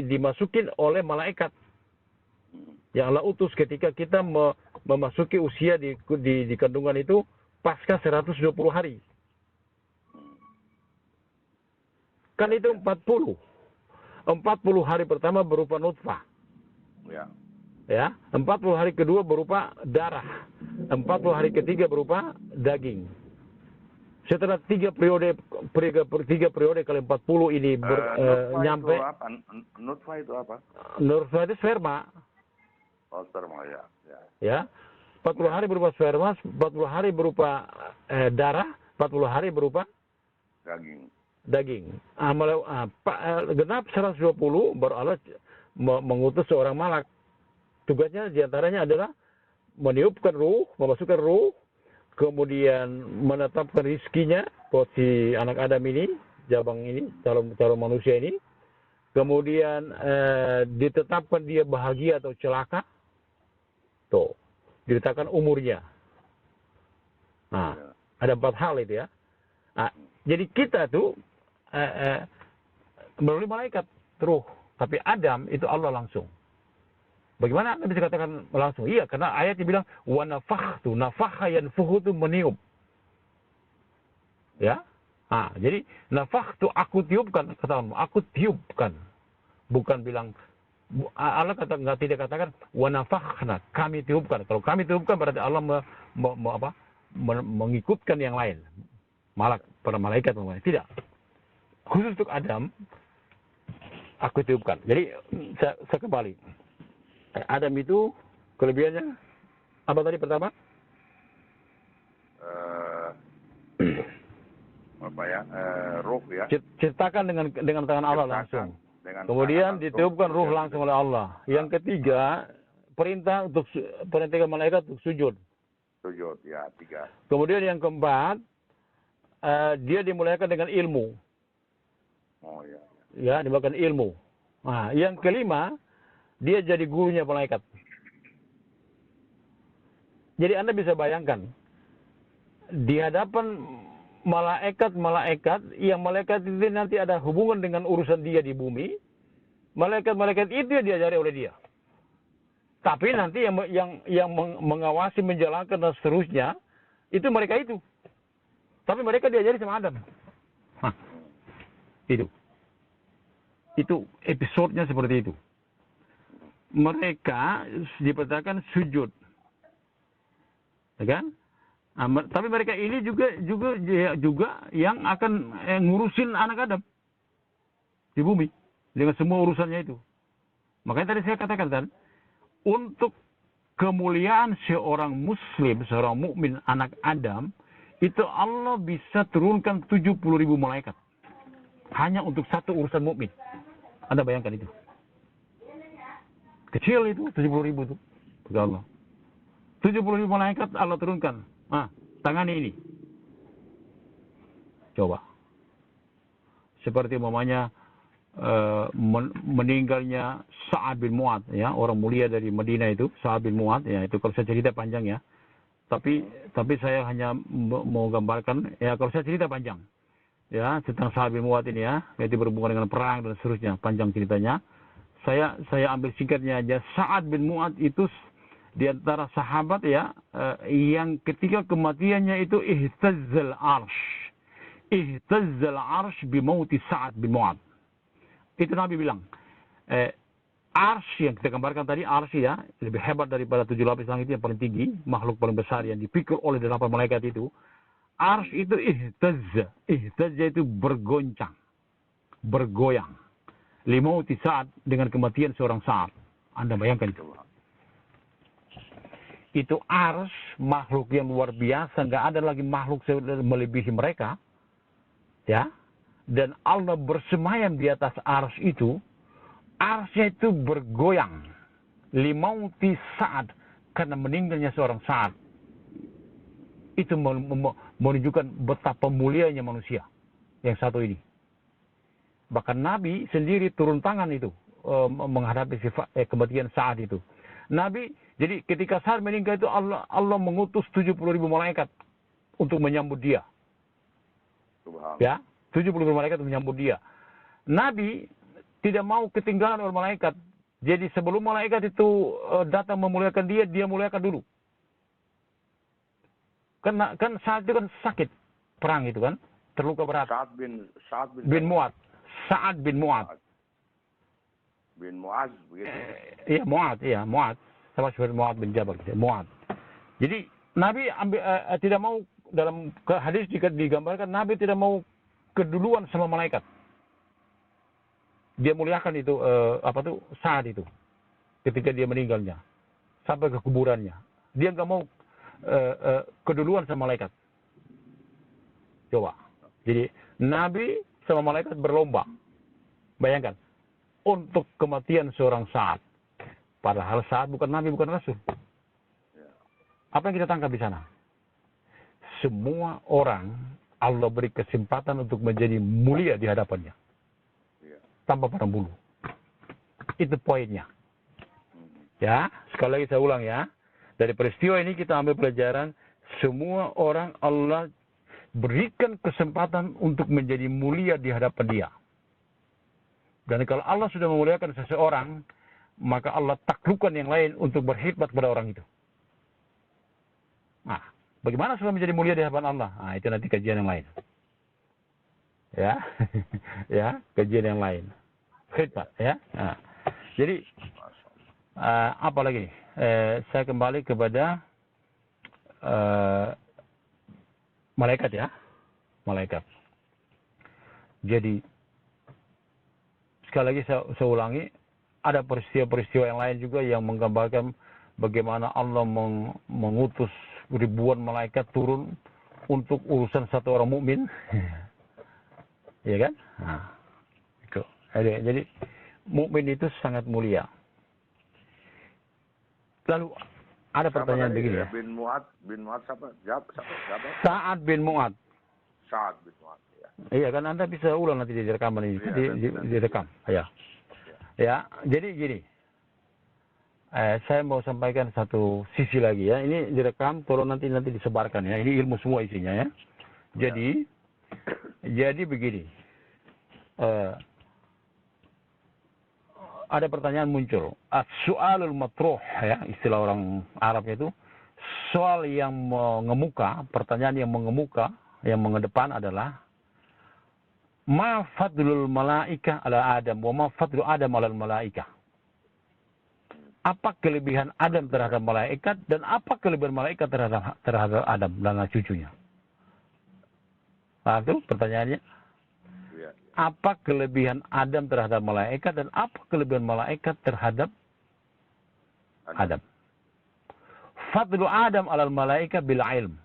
dimasukin oleh malaikat yang Allah utus ketika kita memasuki usia di kandungan itu pasca 120 hari. Kan itu 40. 40 hari pertama berupa nutfah. Ya. Ya, 40 hari kedua berupa darah. 40 hari ketiga berupa daging. Setelah 3 periode kali 40 ini nyampe. Nutfah itu apa? Nutfah itu sperma. Oh, sperma ya. Ya. 40 hari berupa sperma, 40 hari berupa darah, 40 hari berupa daging. Genap 120 baru Allah mengutus seorang malak. Tugasnya diantaranya adalah meniupkan ruh, memasukkan ruh, kemudian menetapkan rizkinya buat si anak Adam ini, jabang ini, calon manusia ini. Kemudian ditetapkan dia bahagia atau celaka. Tuh, diletakkan umurnya. Nah, ada 4 hal itu ya. Nah, jadi kita tuh melalui malaikat ruh, tapi Adam itu Allah langsung. Bagaimana Anda bisa katakan langsung? Iya, karena ayatnya bilang wa nafakhtu, nafakha yanfukhu itu meniup. Ya. Nah, jadi nafakhtu aku tiupkan, kata Allah, aku tiupkan. Bukan bilang Allah tidak katakan wa nafakhna, kami tiupkan. Kalau kami tiupkan berarti Allah mengikutkan yang lain. Para malaikat tidak. Khusus untuk Adam aku tiupkan. Jadi saya kembali. Adam itu kelebihannya apa tadi pertama? Ruh ya. Ciptakan dengan tangan Allah langsung. Kemudian ditiupkan ruh langsung oleh Allah. Yang ketiga, perintah malaikat untuk sujud. Sujud ya, 3. Kemudian yang keempat, dia dimulaikan dengan ilmu. Oh ya. Ya, dimulaikan ilmu. Nah, yang kelima, dia jadi gurunya malaikat. Jadi Anda bisa bayangkan, di hadapan malaikat yang malaikat itu nanti ada hubungan dengan urusan dia di bumi, malaikat-malaikat itu yang diajari oleh dia. Tapi nanti yang mengawasi, menjalankan dan seterusnya, itu mereka itu. Tapi mereka diajari sama Adam. Hah. Itu episodenya seperti itu. Mereka diperintahkan sujud. Ya kan? Tapi mereka ini juga yang akan ngurusin anak Adam di bumi dengan semua urusannya itu. Makanya tadi saya katakan kan, untuk kemuliaan seorang muslim, seorang mukmin anak Adam, itu Allah bisa turunkan 70.000 malaikat hanya untuk satu urusan mukmin. Anda bayangkan itu. Kecil itu 70.000 itu. Bagi Allah. 70.000 malaikat Allah turunkan. Tangani ini. Coba. Seperti umpamanya meninggalnya Sa'ad bin Mu'adz, ya, orang mulia dari Madinah itu, Sa'ad bin Mu'adz, ya, itu kalau saya cerita panjang ya. Tapi saya hanya mau gambarkan, ya, kalau saya cerita panjang. Ya, tentang Sa'ad bin Mu'adz ini ya, yaitu berhubungan dengan perang dan seterusnya, panjang ceritanya. Saya ambil singkatnya aja. Sa'ad bin Mu'adz itu di antara sahabat ya, yang ketika kematiannya itu ihtazzal arsh. Ihtazzal arsh bimauti Sa'ad bin Mu'adz. Itu Nabi bilang, arsh yang kita gambarkan tadi, arsh ya, lebih hebat daripada 7 lapis langit yang paling tinggi, makhluk paling besar yang dipikul oleh 8 malaikat itu. Arsh itu ihtazza itu bergoncang, bergoyang. Limauti Sa'ad, dengan kematian seorang Sa'ad. Anda bayangkan itu. Itu arsh, makhluk yang luar biasa, nggak ada lagi makhluk melebihi mereka. Ya. Dan Allah bersemayam di atas arsh itu. Arshnya itu bergoyang. Limauti Sa'ad, karena meninggalnya seorang Sa'ad. Itu menunjukkan betapa mulianya manusia. yang satu ini. Bahkan Nabi sendiri turun tangan itu menghadapi kematian Sa'ad itu. Nabi, jadi ketika Sa'ad meninggal itu Allah mengutus 70.000 malaikat untuk menyambut dia. Ya, 70.000 malaikat untuk menyambut dia. Nabi tidak mau ketinggalan oleh malaikat. Jadi sebelum malaikat itu datang memuliakan dia, dia muliakan dulu. Kan Sa'ad itu kan sakit perang itu kan, terluka berat. Sa'ad bin Mu'ad. Sa'ad bin Mu'ad. Bin Mu'az begitu. Iya, Mu'ad. Sama seperti Mu'ad bin Jabal, Mu'ad. Jadi Nabi tidak mau, dalam hadis digambarkan Nabi tidak mau keduluan sama malaikat. Dia muliakan itu Sa'ad itu ketika dia meninggalnya sampai ke kuburannya. Dia nggak mau keduluan sama malaikat. Coba. Jadi Nabi sama malaikat berlomba. Bayangkan, untuk kematian seorang Sa'ad. Padahal Sa'ad bukan Nabi, bukan Rasul. Apa yang kita tangkap di sana? Semua orang Allah beri kesempatan untuk menjadi mulia di hadapannya. Tanpa pandang bulu. Itu poinnya. Ya, sekali lagi saya ulang ya. Dari peristiwa ini kita ambil pelajaran, semua orang Allah berikan kesempatan untuk menjadi mulia di hadapan dia. Dan kalau Allah sudah memuliakan seseorang, maka Allah taklukkan yang lain untuk berkhidmat kepada orang itu. Nah, bagaimana supaya menjadi mulia di hadapan Allah? Nah, itu nanti kajian yang lain. Ya, ya, kajian yang lain. Khidmat, ya. Nah, jadi, apa lagi? Saya kembali kepada malaikat ya, malaikat. Jadi sekali lagi saya ulangi, ada peristiwa-peristiwa yang lain juga yang menggambarkan bagaimana Allah mengutus ribuan malaikat turun untuk urusan satu orang mukmin, ya kan? Nah, itu. Jadi mukmin itu sangat mulia. Lalu ada pertanyaan begini ya. Bin Mu'ad siapa? Sa'ad bin Mu'ad. Sa'ad bin Mu'ad. Ya. Iya kan, Anda bisa ulang nanti di rekaman ini, direkam. Ya. Ya, jadi gini. Saya mau sampaikan satu sisi lagi ya. Ini direkam, tolong nanti disebarkan ya. Ini ilmu semua isinya ya. Jadi begini. Ada pertanyaan muncul. As-su'alul matruh ya, istilah orang Arab itu. Soal yang mengemuka, pertanyaan yang mengemuka, yang mengedepan adalah ma fadlul malaika ala Adam wa ma fadlu Adam ala malaika. Apa kelebihan Adam terhadap malaikat dan apa kelebihan malaikat terhadap Adam dan cucunya? Nah, itu pertanyaannya. Apa kelebihan Adam terhadap malaikat dan apa kelebihan malaikat terhadap Adam? Fadlu Adam alal malaikat bil ilm.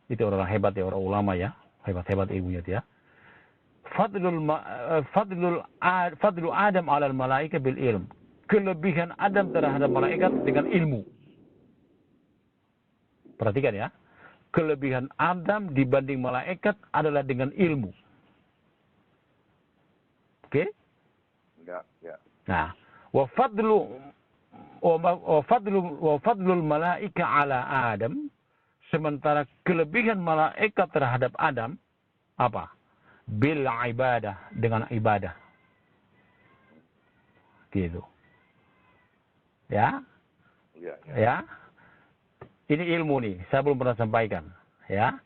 Itu orang hebat ya, orang ulama ya. Hebat-hebat ilmunya dia. Fadlu Adam alal malaikat bil ilm. Kelebihan Adam terhadap malaikat dengan ilmu. Perhatikan ya. Kelebihan Adam dibanding malaikat adalah dengan ilmu. Oke? Ya. Nah, wa fadlul malaika ala Adam, sementara kelebihan malaikat terhadap Adam apa? Bil ibadah, dengan ibadah. Gitu. Ya? Ya. Ini ilmu nih, saya belum pernah sampaikan, ya.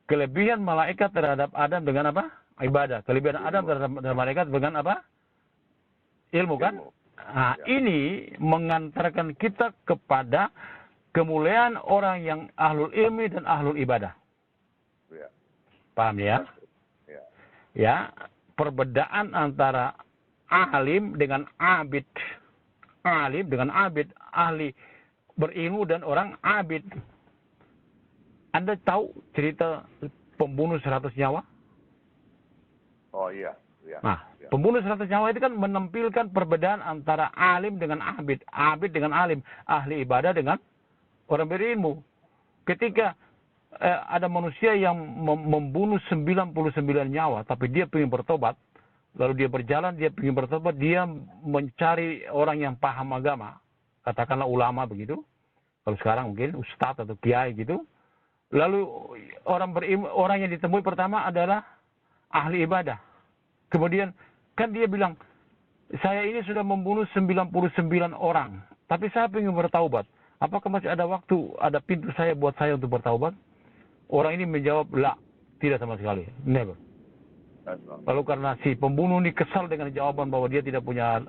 Kelebihan malaikat terhadap Adam dengan apa? Ibadah. Kelebihan Adam terhadap malaikat dengan apa? Ilmu kan? Nah, ini mengantarkan kita kepada kemuliaan orang yang ahlul ilmi dan ahlul ibadah. Paham ya? Ya, perbedaan antara alim dengan abid. Alim dengan abid, ahli berilmu dan orang abid. Anda tahu cerita pembunuh 100 nyawa? Oh iya. Nah, pembunuh 100 nyawa itu kan menampilkan perbedaan antara alim dengan abid, abid dengan alim, ahli ibadah dengan orang berilmu. Ketika ada manusia yang membunuh 99 nyawa, tapi dia ingin bertobat. Lalu dia berjalan, dia ingin bertobat, dia mencari orang yang paham agama. Katakanlah ulama begitu. Kalau sekarang mungkin ustadz atau kiai gitu. Lalu orang yang ditemui pertama adalah ahli ibadah. Kemudian kan dia bilang, saya ini sudah membunuh 99 orang, tapi saya ingin bertaubat. Apakah masih ada waktu, ada pintu buat saya untuk bertaubat? Orang ini menjawab, la, tidak sama sekali, never. Lalu karena si pembunuh ini kesal dengan jawaban bahwa dia tidak punya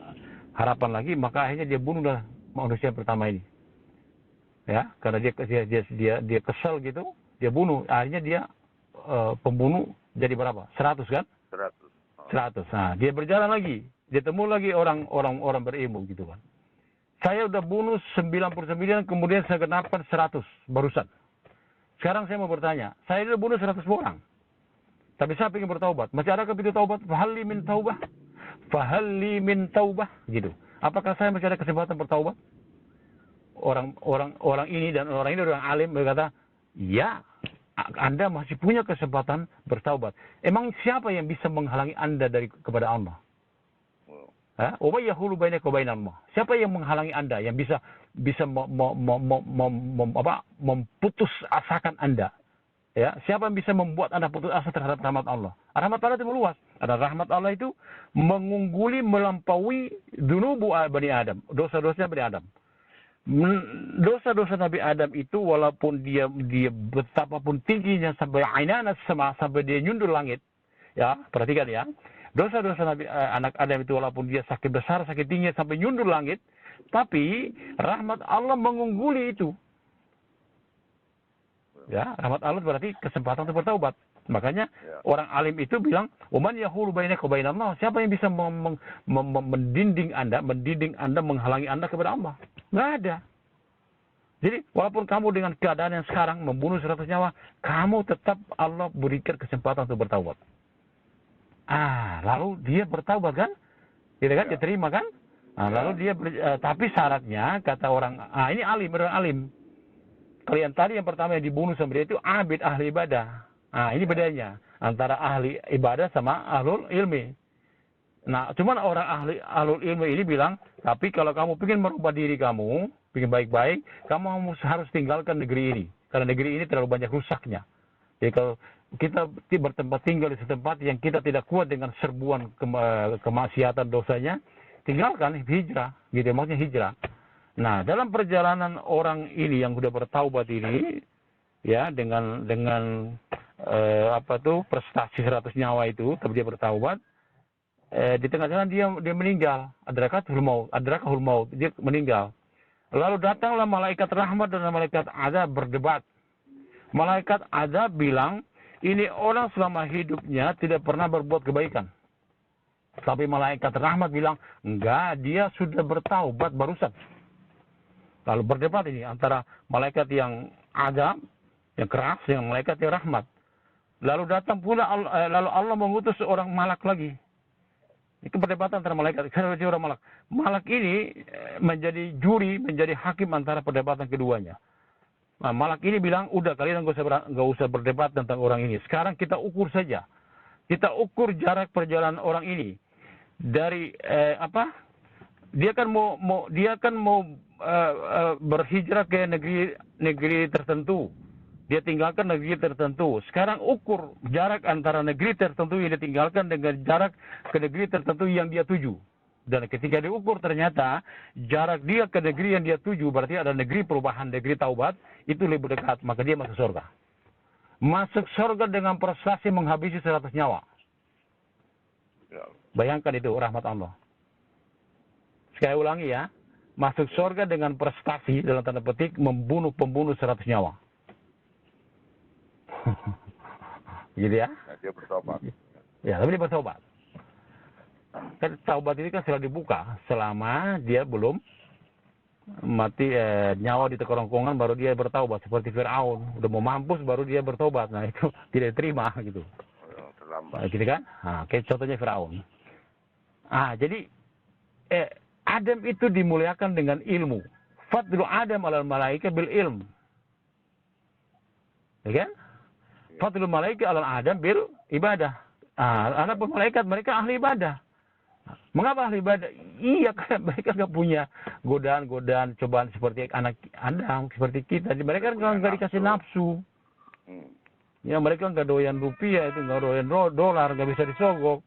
harapan lagi, maka akhirnya dia bunuhlah manusia pertama ini. Ya, karena dia kesal gitu, dia bunuh. Akhirnya dia pembunuh jadi berapa? 100 kan? 100. Nah, dia berjalan lagi, dia temu lagi orang berilmu gitu kan. Saya udah bunuh 99, kemudian saya genapkan 100 barusan. Sekarang saya mau bertanya, saya udah bunuh 100 orang. Tapi saya ingin bertaubat. Masih adakah pintu taubat? Fahalli min taubah. Fahalli min taubah. Gitu. Apakah saya masih ada kesempatan bertaubat? Orang ini dan orang ini orang alim berkata, ya, Anda masih punya kesempatan bertaubat. Emang siapa yang bisa menghalangi Anda kepada Allah? Wa yahulu bainaka wa bainallah. Siapa yang menghalangi Anda, yang bisa memutus asakan Anda? Ya, siapa yang bisa membuat Anda putus asa terhadap rahmat Allah? Rahmat Allah itu meluas. Ada rahmat Allah itu mengungguli, melampaui dunubu Bani Adam, dosa-dosanya Bani Adam. Dosa-dosa Nabi Adam itu walaupun dia betapapun tingginya sampai ainana sama, sampai dia nyundul langit. Ya, perhatikan ya. Dosa-dosa Nabi anak Adam itu walaupun dia sakit besar, sakit tinggi sampai nyundul langit, tapi rahmat Allah mengungguli itu. Ya, rahmat Allah berarti kesempatan untuk bertaubat. Makanya orang alim itu bilang, "Waman yahulu bainaka wa bainallah." Siapa yang bisa mendinding Anda, menghalangi Anda kepada Allah? Enggak ada. Jadi, walaupun kamu dengan keadaan yang sekarang membunuh 100 nyawa, kamu tetap Allah berikan kesempatan untuk bertaubat. Lalu dia bertaubat kan? Gitu kan? Dia terima kan? Lalu dia tapi syaratnya kata orang, ini orang alim. Kalian tadi yang pertama yang dibunuh sama dia itu abid, ahli ibadah. Ini bedanya antara ahli ibadah sama ahlul ilmi. Nah, cuman orang ahlul ilmi ini bilang, tapi kalau kamu ingin merubah diri kamu, ingin baik-baik, kamu harus tinggalkan negeri ini. Karena negeri ini terlalu banyak rusaknya. Jadi kalau kita bertempat tinggal di tempat yang kita tidak kuat dengan serbuan kemaksiatan dosanya, tinggalkan, hijrah. Gitu, maksudnya hijrah. Nah, dalam perjalanan orang ini yang sudah bertaubat ini, ya dengan prestasi 100 nyawa itu, tapi dia bertaubat, di tengah jalan dia meninggal, adrakahul maut, dia meninggal. Lalu datanglah malaikat rahmat dan malaikat azab berdebat. Malaikat azab bilang, ini orang selama hidupnya tidak pernah berbuat kebaikan. Tapi malaikat rahmat bilang, enggak, dia sudah bertaubat barusan. Lalu berdebat ini antara malaikat yang azab, yang keras, dengan malaikat yang rahmat. Lalu datang pula, lalu Allah mengutus seorang malak lagi. Itu perdebatan antara malaikat. Malak ini menjadi juri, menjadi hakim antara perdebatan keduanya. Nah, malak ini bilang, udah kalian nggak usah berdebat tentang orang ini. Sekarang kita ukur saja. Kita ukur jarak perjalanan orang ini dari Dia kan mau berhijrah ke negeri tertentu. Dia tinggalkan negeri tertentu. Sekarang ukur jarak antara negeri tertentu yang ditinggalkan dengan jarak ke negeri tertentu yang dia tuju. Dan ketika diukur ternyata jarak dia ke negeri yang dia tuju, berarti ada negeri perubahan, negeri taubat, itu lebih dekat, maka dia masuk surga. Masuk surga dengan prestasi menghabisi 100 nyawa. Bayangkan itu rahmat Allah. Sekali ulangi ya, masuk surga dengan prestasi dalam tanda petik membunuh pembunuh 100 nyawa. Gitu ya? Dia bertobat. Ya, tapi dia bertobat. Kan taubat ini kan sudah dibuka selama dia belum mati nyawa di kerongkongan baru dia bertaubat, seperti Firaun udah mau mampus baru dia bertobat. Nah, itu tidak diterima gitu. Terlambat. Gitu kan? Kayak contohnya Firaun. Jadi Adam itu dimuliakan dengan ilmu. Fadlu Adam alal malaika bil ilm. Ya kan? Fatul malaikat alal adam bil ibadah. Anak pun malaikat mereka ahli ibadah. Mengapa ahli ibadah? Iya, karena mereka nggak punya godaan-godaan cobaan seperti anak Adam, seperti kita. Mereka nggak dikasih nafsu. Ya mereka nggak doyan rupiah, itu nggak doyan dolar, nggak bisa disogok.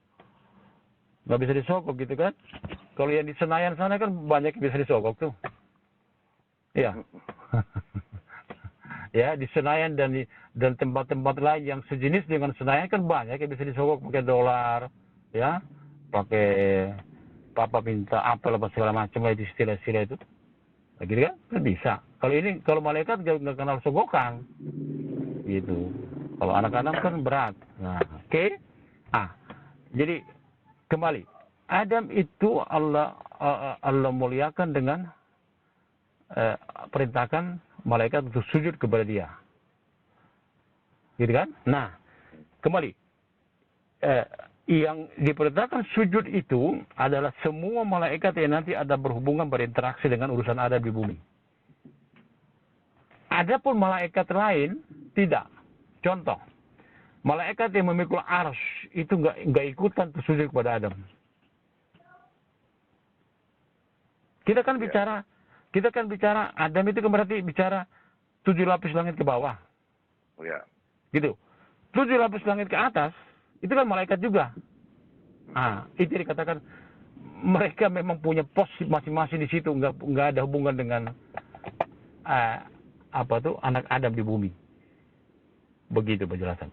Nggak bisa disogok gitu kan. Kalau yang di Senayan sana kan banyak yang bisa disogok tuh. Iya. Ya, di Senayan dan tempat-tempat lain yang sejenis dengan Senayan kan banyak yang bisa disogok pakai dolar, ya. Pakai papa minta apa segala macam lah, itu istilah-istilah itu. Gitu kan? Kan bisa. Kalau malaikat nggak kenal sogokan. Gitu. Kalau anak-anak kan berat. Nah, oke. Jadi kembali. Adam itu Allah muliakan dengan perintahkan malaikat untuk sujud kepada dia. Gitu kan? Nah, kembali. Yang diperintahkan sujud itu adalah semua malaikat yang nanti ada berhubungan berinteraksi dengan urusan Adam di bumi. Adapun malaikat lain tidak. Contoh, malaikat yang memikul arsy itu nggak ikutan sujud kepada Adam. Kita kan bicara Adam itu kan berarti bicara 7 lapis langit ke bawah. Ya. Gitu. 7 lapis langit ke atas itu kan malaikat juga. Itu dikatakan mereka memang punya pos masing-masing di situ, nggak ada hubungan dengan anak Adam di bumi. Begitu penjelasan.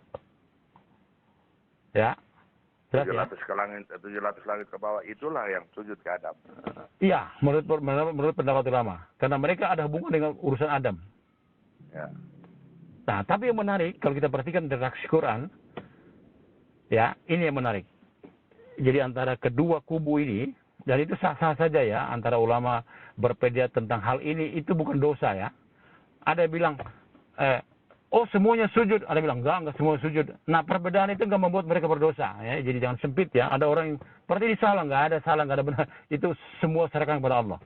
Ya. 7 lapis langit ke bawah itulah yang sujud ke Adam. Iya, menurut pendapat ulama. Karena mereka ada hubungan dengan urusan Adam. Ya. Nah, tapi yang menarik kalau kita perhatikan redaksi Quran, ya, ini yang menarik. Jadi antara kedua kubu ini, dan itu sah-sah saja ya, antara ulama berbeda tentang hal ini, itu bukan dosa ya. Ada yang bilang, semuanya sujud. Ada yang bilang, enggak semuanya sujud. Nah, perbedaan itu enggak membuat mereka berdosa. Ya. Jadi jangan sempit ya. Ada orang yang, berarti ini salah, enggak ada benar. Itu semua serahkan kepada Allah.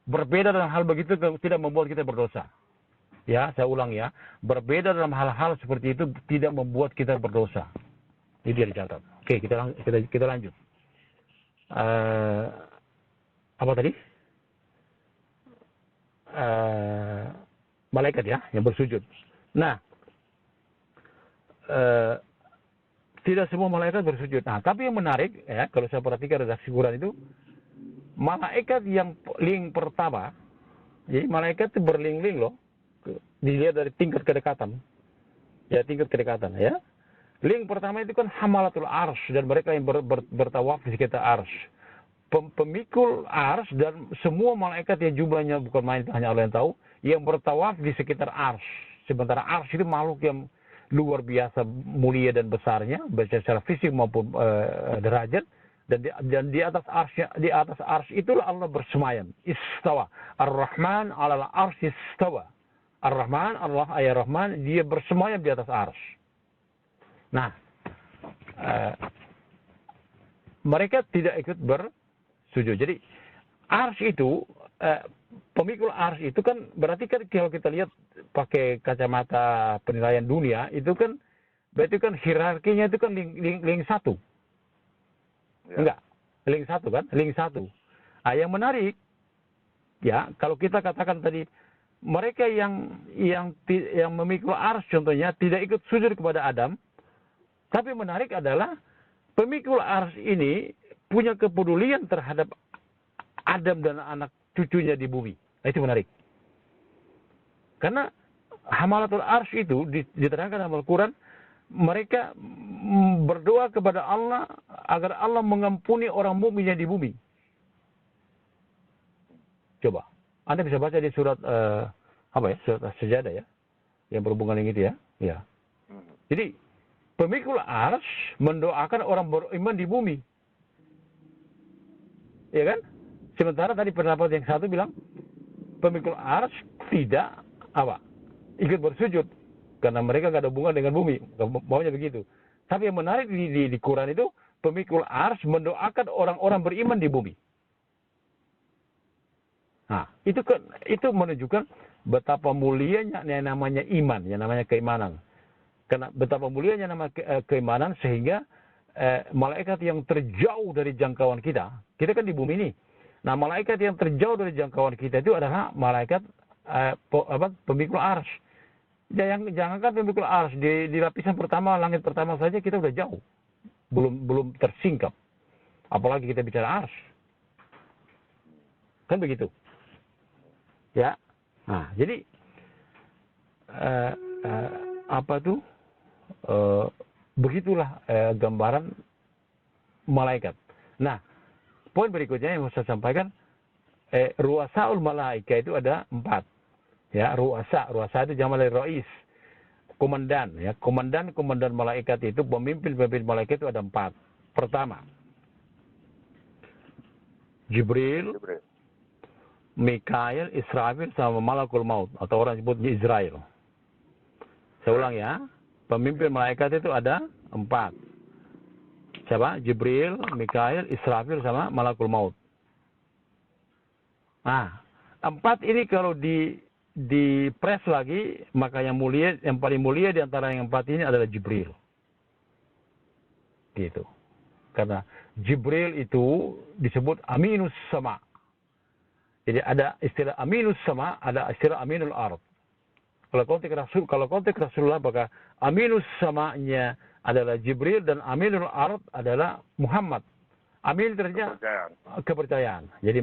Berbeda dalam hal begitu tidak membuat kita berdosa. Ya, saya ulang ya. Berbeda dalam hal-hal seperti itu tidak membuat kita berdosa. Ini dia dicatat. Oke, kita lanjut. Apa tadi? Malaikat ya, yang bersujud. Nah, tidak semua malaikat bersujud. Nah, tapi yang menarik ya, kalau saya perhatikan redaksi Quran itu, malaikat yang link pertama, jadi malaikat itu berling-ling loh, dilihat dari tingkat kedekatan. Ya, tingkat kedekatan ya. Link pertama itu kan hamalatul arsy, dan mereka yang bertawaf di sekitar arsy. Pemikul arsy dan semua malaikat yang jumlahnya bukan main, hanya Allah yang tahu, yang bertawaf di sekitar arsy. Sementara arsy itu makhluk yang luar biasa mulia dan besarnya, baik secara fisik maupun derajat, dan di atas arsy itulah Allah bersemayam. Istawa. Ar-Rahman 'alal arsy istawa. Ar-Rahman, Allah ayat Rahman, dia bersemayam di atas arsy. Nah, mereka tidak ikut bersujud. Jadi arsy itu, pemikul arsy itu kan berarti kan kalau kita lihat pakai kacamata penilaian dunia itu kan berarti kan hierarkinya itu kan link satu. Ya. Enggak, link satu kan, link satu. Yang menarik ya, kalau kita katakan tadi mereka yang memikul arsy contohnya tidak ikut sujud kepada Adam. Tapi menarik adalah pemikul arsy ini punya kepedulian terhadap Adam dan anak cucunya di bumi. Nah, itu menarik. Karena hamalatul arsy itu diterangkan dalam Al-Quran, mereka berdoa kepada Allah agar Allah mengampuni orang mukmin yang di bumi. Coba, Anda bisa baca di surat surat As-Sajadah ya, yang berhubungan dengan itu ya. Ya. Jadi pemikul arsy mendoakan orang beriman di bumi. Ya kan? Sementara tadi pendapat yang satu bilang pemikul arsy tidak ikut bersujud karena mereka nggak ada hubungan dengan bumi. Maunya begitu. Tapi yang menarik di Quran itu pemikul arsy mendoakan orang-orang beriman di bumi. Nah, itu menunjukkan betapa mulianya yang namanya iman, yang namanya keimanan. Karena betapa mulianya nama keimanan sehingga malaikat yang terjauh dari jangkauan kita kan di bumi ini. Nah, malaikat yang terjauh dari jangkauan kita itu adalah malaikat pemikul arsy. Jangankan pemikul arsy, di lapisan pertama, langit pertama saja kita udah jauh. Belum tersingkap. Apalagi kita bicara arsy. Kan begitu. Ya. Nah, jadi begitulah gambaran malaikat. Nah, poin berikutnya yang mau saya sampaikan, ruasaul malaika itu ada 4. Ya, ruasa itu jamak dari rais, komandan. Ya, komandan malaikat itu, pemimpin malaikat itu ada 4. Pertama, Jibril, Mikail, Israfil, sama Malakul Maut, atau orang sebutnya Israel. Saya ulang ya, pemimpin malaikat itu ada 4. Siapa? Jibril, Mikail, Israfil, sama Malakul Maut. Nah, 4 ini kalau di press lagi, maka yang paling mulia di antara yang 4 ini adalah Jibril. Gitu. Karena Jibril itu disebut Aminus Sama. Jadi ada istilah Aminus Sama, ada istilah Aminul Ard. Kalau konteks Rasulullah, maka Aminus Sama-nya adalah Jibril dan Aminul Ard adalah Muhammad. Amin artinya kepercayaan. Jadi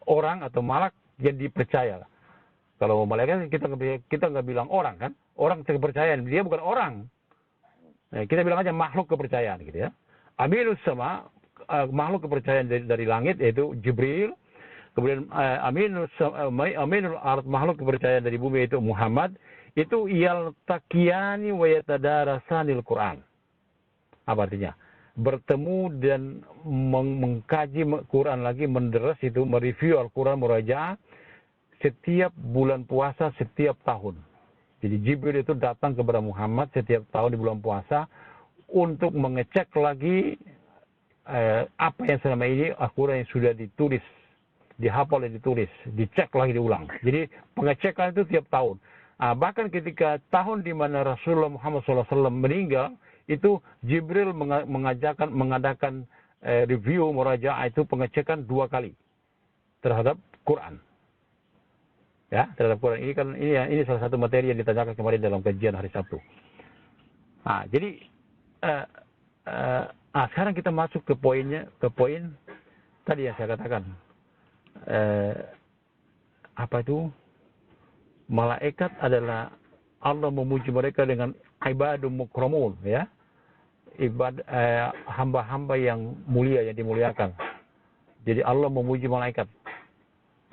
orang atau malak yang dipercaya. Kalau malaikat kita nggak bilang orang kan, orang kepercayaan, dia bukan orang. Nah, kita bilang aja makhluk kepercayaan gitu ya. Aminus Sama, makhluk kepercayaan dari langit yaitu Jibril. Kemudian Aminul Ard, makhluk kepercayaan dari bumi itu Muhammad. Itu yaltaqiyani wa yatadarasanil Quran. Apa artinya? Bertemu dan mengkaji Quran lagi, menderas itu, mereview Al-Quran, murajaah setiap bulan puasa setiap tahun. Jadi Jibril itu datang kepada Muhammad setiap tahun di bulan puasa untuk mengecek lagi apa yang selama ini Al-Quran yang sudah ditulis, dihafal dan ditulis, dicek lagi diulang. Jadi pengecekan itu tiap tahun. Bahkan ketika tahun di mana Rasulullah Muhammad SAW meninggal, itu Jibril mengadakan review murajaah itu pengecekan 2 kali terhadap Quran. Ya, terhadap Quran ini kan ini salah satu materi yang ditanyakan kemarin dalam kajian hari Sabtu. Jadi sekarang kita masuk ke poin tadi yang saya katakan. Malaikat adalah Allah memuji mereka dengan ibadun mukramun, ya. Hamba-hamba yang mulia, yang dimuliakan. Jadi Allah memuji malaikat.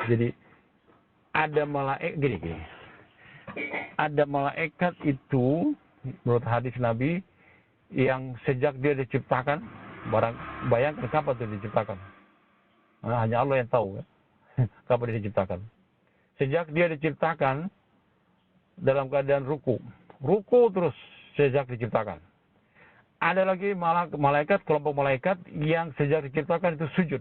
Jadi ada malaikat gini. Ada malaikat itu menurut hadis Nabi yang sejak dia diciptakan, bayangkan kapan itu diciptakan. Hanya Allah yang tahu ya, kapan dia diciptakan. Sejak dia diciptakan dalam keadaan ruku terus sejak diciptakan. Ada lagi malaikat, kelompok malaikat yang sejak diciptakan itu sujud.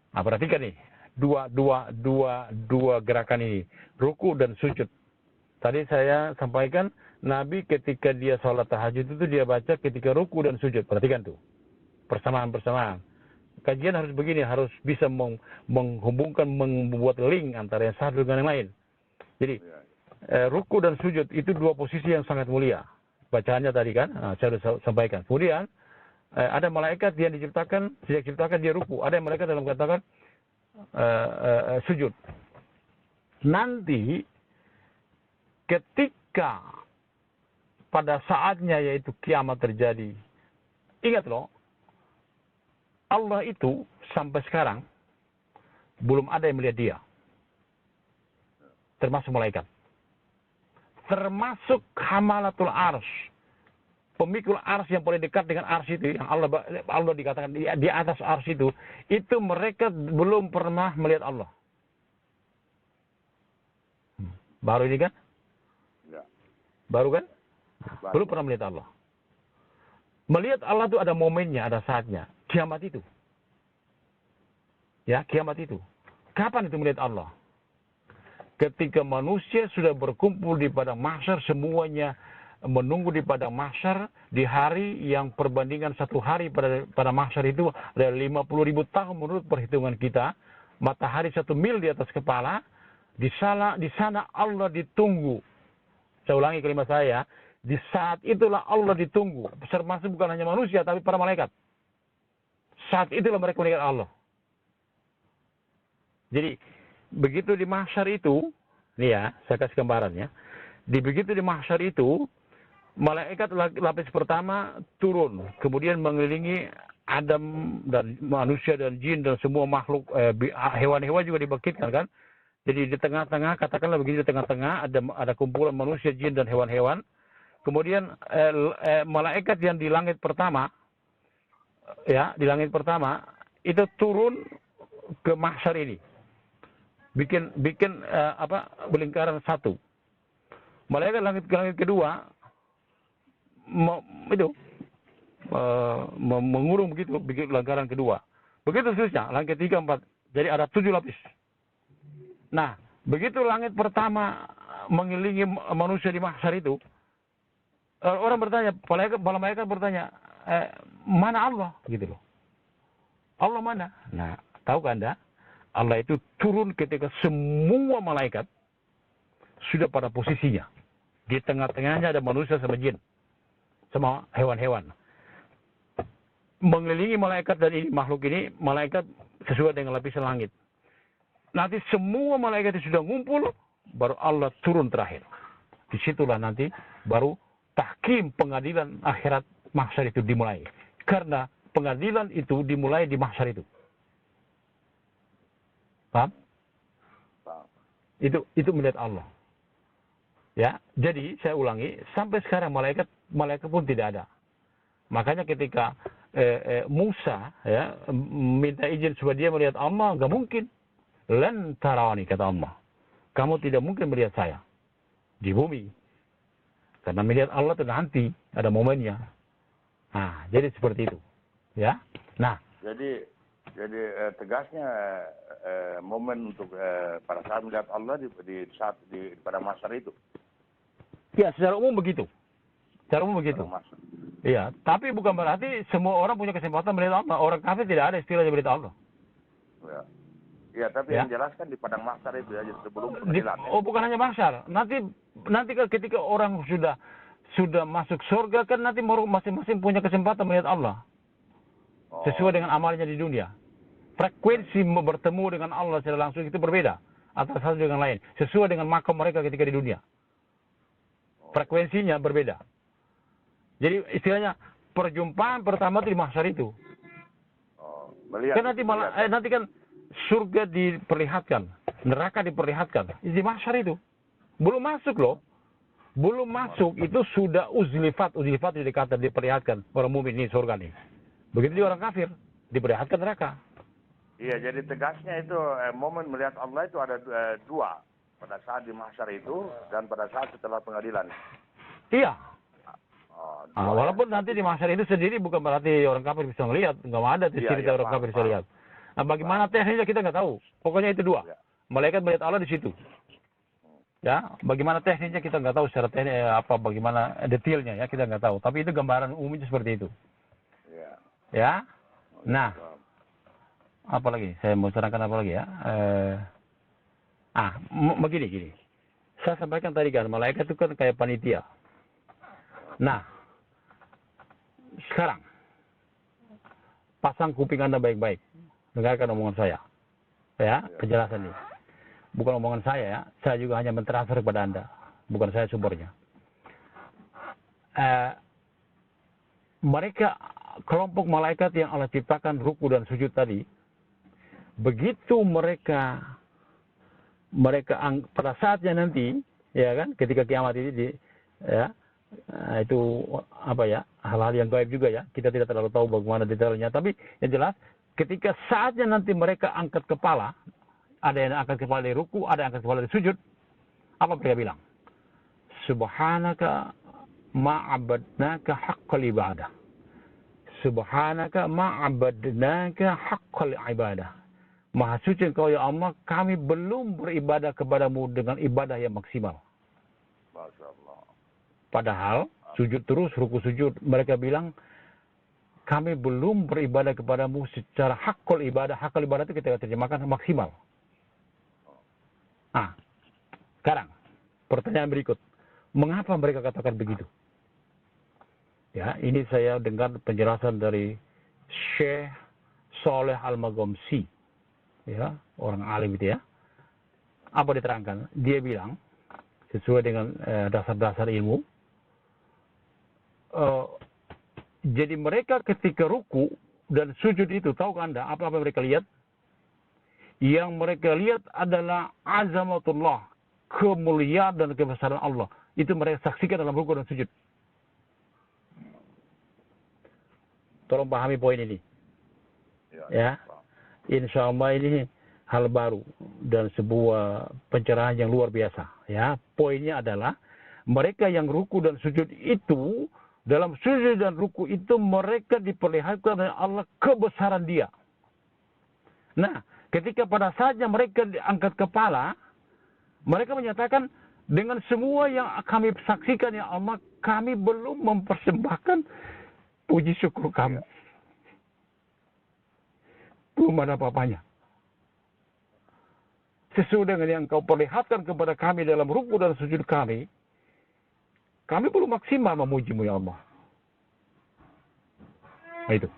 Perhatikan nih, dua gerakan ini, ruku dan sujud. Tadi saya sampaikan Nabi ketika dia sholat tahajud itu dia baca ketika ruku dan sujud. Perhatikan tuh, persamaan. Kajian harus begini, harus bisa menghubungkan, membuat link antara yang satu dengan yang lain. Jadi ruku dan sujud itu 2 posisi yang sangat mulia. Bacaannya tadi kan, saya sudah sampaikan. Kemudian ada malaikat yang diciptakan, sejak diciptakan dia ruku. Ada yang malaikat dalam katakan sujud. Nanti ketika pada saatnya yaitu kiamat terjadi, ingat loh, Allah itu sampai sekarang belum ada yang melihat dia. Termasuk malaikat. Termasuk hamalatul arsy. Pemikul arsy yang paling dekat dengan arsy itu, yang Allah dikatakan di atas arsy itu mereka belum pernah melihat Allah. Baru ini kan? Ya. Baru kan? Baru. Belum pernah melihat Allah. Melihat Allah itu ada momennya, ada saatnya. Kiamat itu. Ya, kiamat itu. Kapan itu melihat Allah? Ketika manusia sudah berkumpul di padang mahsyar, semuanya menunggu di padang mahsyar di hari yang perbandingan satu hari pada mahsyar itu ada 50.000 tahun menurut perhitungan kita. Matahari 1 mil di atas kepala. Di sana Allah ditunggu. Saya ulangi kalimat saya. Di saat itulah Allah ditunggu. Termasuk bukan hanya manusia tapi para malaikat. Saat itulah mereka melihat Allah. Jadi begitu di mahsyar itu, nih ya, saya kasih gambarannya. Begitu di mahsyar itu, malaikat lapis pertama turun, kemudian mengelilingi Adam dan manusia dan jin dan semua makhluk, hewan-hewan juga dibangkitkan kan. Jadi di tengah-tengah, katakanlah begini, di tengah-tengah ada kumpulan manusia, jin dan hewan-hewan. Kemudian malaikat yang di langit pertama, ya di langit pertama itu turun ke mahsyar ini, bikin belingkaran satu. Malaikat langit kedua mengurung begitu, bikin lingkaran kedua. Begitu seterusnya, langit ketiga, 4. Jadi ada 7 lapis. Nah, begitu langit pertama mengelilingi manusia di mahsyar itu, orang bertanya, malaikat bertanya, mana Allah? Gitu loh. Allah mana? Nah, tahu kan Anda? Allah itu turun ketika semua malaikat sudah pada posisinya. Di tengah-tengahnya ada manusia sama jin. Sama hewan-hewan. Mengelilingi malaikat dan ini, makhluk ini, malaikat sesuai dengan lapisan langit. Nanti semua malaikat itu sudah ngumpul, baru Allah turun terakhir. Disitulah nanti baru tahkim pengadilan akhirat mahsyar itu dimulai. Karena pengadilan itu dimulai di mahsyar itu. Paham? Itu melihat Allah. Ya, jadi saya ulangi, sampai sekarang malaikat pun tidak ada. Makanya ketika Musa ya minta izin supaya dia melihat Allah, nggak mungkin. Lan tarawani, kata Allah. Kamu tidak mungkin melihat saya di bumi. Karena melihat Allah itu nanti ada momennya. Nah, jadi seperti itu. Ya. Nah, jadi tegasnya momen untuk pada saat melihat Allah pada mahsyar itu. Ya, secara umum begitu. Iya, tapi bukan berarti semua orang punya kesempatan melihat Allah. Orang kafir tidak ada istilahnya melihat Allah. Ya. Ya, tapi yang jelaskan di padang mahsyar itu ya, sebelum pengadilan. Bukan hanya mahsyar. Nanti ketika orang sudah masuk surga kan nanti masing-masing punya kesempatan melihat Allah. Sesuai dengan amalnya di dunia. Frekuensi bertemu dengan Allah secara langsung itu berbeda antara satu dengan lain. Sesuai dengan makam mereka ketika di dunia. Frekuensinya berbeda. Jadi istilahnya perjumpaan pertama itu di mahsyar itu. Kan nanti kan surga diperlihatkan, neraka diperlihatkan. Di mahsyar itu. Belum masuk loh. Belum masuk itu sudah uzlifat itu dikata diperlihatkan orang mukmin ini surga nih. Begitu juga orang kafir diperlihatkan neraka. Iya, jadi tegasnya itu momen melihat Allah itu ada dua, pada saat di mahsyar itu dan pada saat setelah pengadilan. Iya. Walaupun nanti di mahsyar itu sendiri bukan berarti orang kafir bisa melihat, nggak ada cerita orang kafir bisa lihat. Nah, bagaimana teknisnya kita nggak tahu. Pokoknya itu dua. Malaikat melihat Allah di situ. Ya, bagaimana teknisnya kita nggak tahu secara teknis bagaimana detailnya ya kita nggak tahu. Tapi itu gambaran umumnya seperti itu. Ya. Nah, apa lagi? Saya mau terangkan apa lagi ya? Begini. Saya sampaikan tadi kan, malaikat itu kan kayak panitia. Nah, sekarang pasang kuping Anda baik-baik. Dengarkan omongan saya. Ya, penjelasan ini. Bukan omongan saya ya. Saya juga hanya mentransfer kepada Anda. Bukan saya sumbernya. Mereka kelompok malaikat yang Allah ciptakan ruku dan sujud tadi, begitu mereka pada saatnya nanti, ya kan, ketika kiamat ini, itu hal-hal yang gaib juga ya, kita tidak terlalu tahu bagaimana detailnya, tapi yang jelas ketika saatnya nanti mereka angkat kepala, ada yang angkat kepala dari ruku, ada yang angkat kepala dari sujud, apa mereka bilang? Subhanaka ma'abadnaka haqqal ibadah. Subhanaka ma'abadnaka haqqal ibadah. Maha suci Engkau ya Allah, kami belum beribadah kepadamu dengan ibadah yang maksimal. Masya Allah. Padahal sujud terus, ruku sujud. Mereka bilang, kami belum beribadah kepadamu secara hakul ibadah. Hakul ibadah itu kita terjemahkan maksimal. Nah, sekarang pertanyaan berikut. Mengapa mereka katakan begitu? Ya, ini saya dengar penjelasan dari Syekh Saleh Al-Maghamsi, ya, orang alim itu ya. Apa diterangkan? Dia bilang, sesuai dengan dasar-dasar ilmu, jadi mereka ketika ruku dan sujud itu, tahu Anda apa-apa mereka lihat? Yang mereka lihat adalah azamatullah, kemuliaan dan kebesaran Allah. Itu mereka saksikan dalam ruku dan sujud. Tolong pahami poin ini. Ya, insya Allah ini hal baru dan sebuah pencerahan yang luar biasa. Ya, poinnya adalah mereka yang ruku dan sujud itu, dalam sujud dan ruku itu mereka diperlihatkan oleh Allah kebesaran Dia. Nah, ketika pada saatnya mereka diangkat kepala, mereka menyatakan, dengan semua yang kami saksikan ya Allah, kami belum mempersembahkan puji syukur kami. Belum ada apa-apanya. Sesuai dengan yang kau perlihatkan kepada kami dalam ruku dan sujud kami belum maksimal memujimu ya Allah. Nah, itu.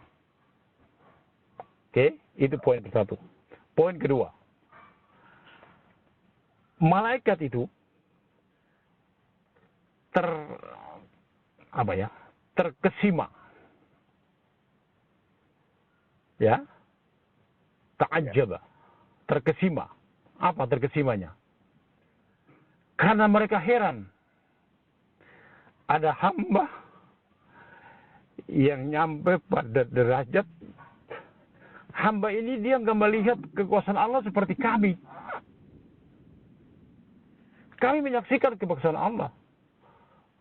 Oke, itu poin satu. Poin kedua. Malaikat itu terkesima. Ya. Ta'ajjaba. Terkesima. Apa terkesimanya? Karena mereka heran. Ada hamba yang nyampe pada derajat hamba ini dia nggak melihat kekuasaan Allah seperti kami. Kami menyaksikan kekuasaan Allah.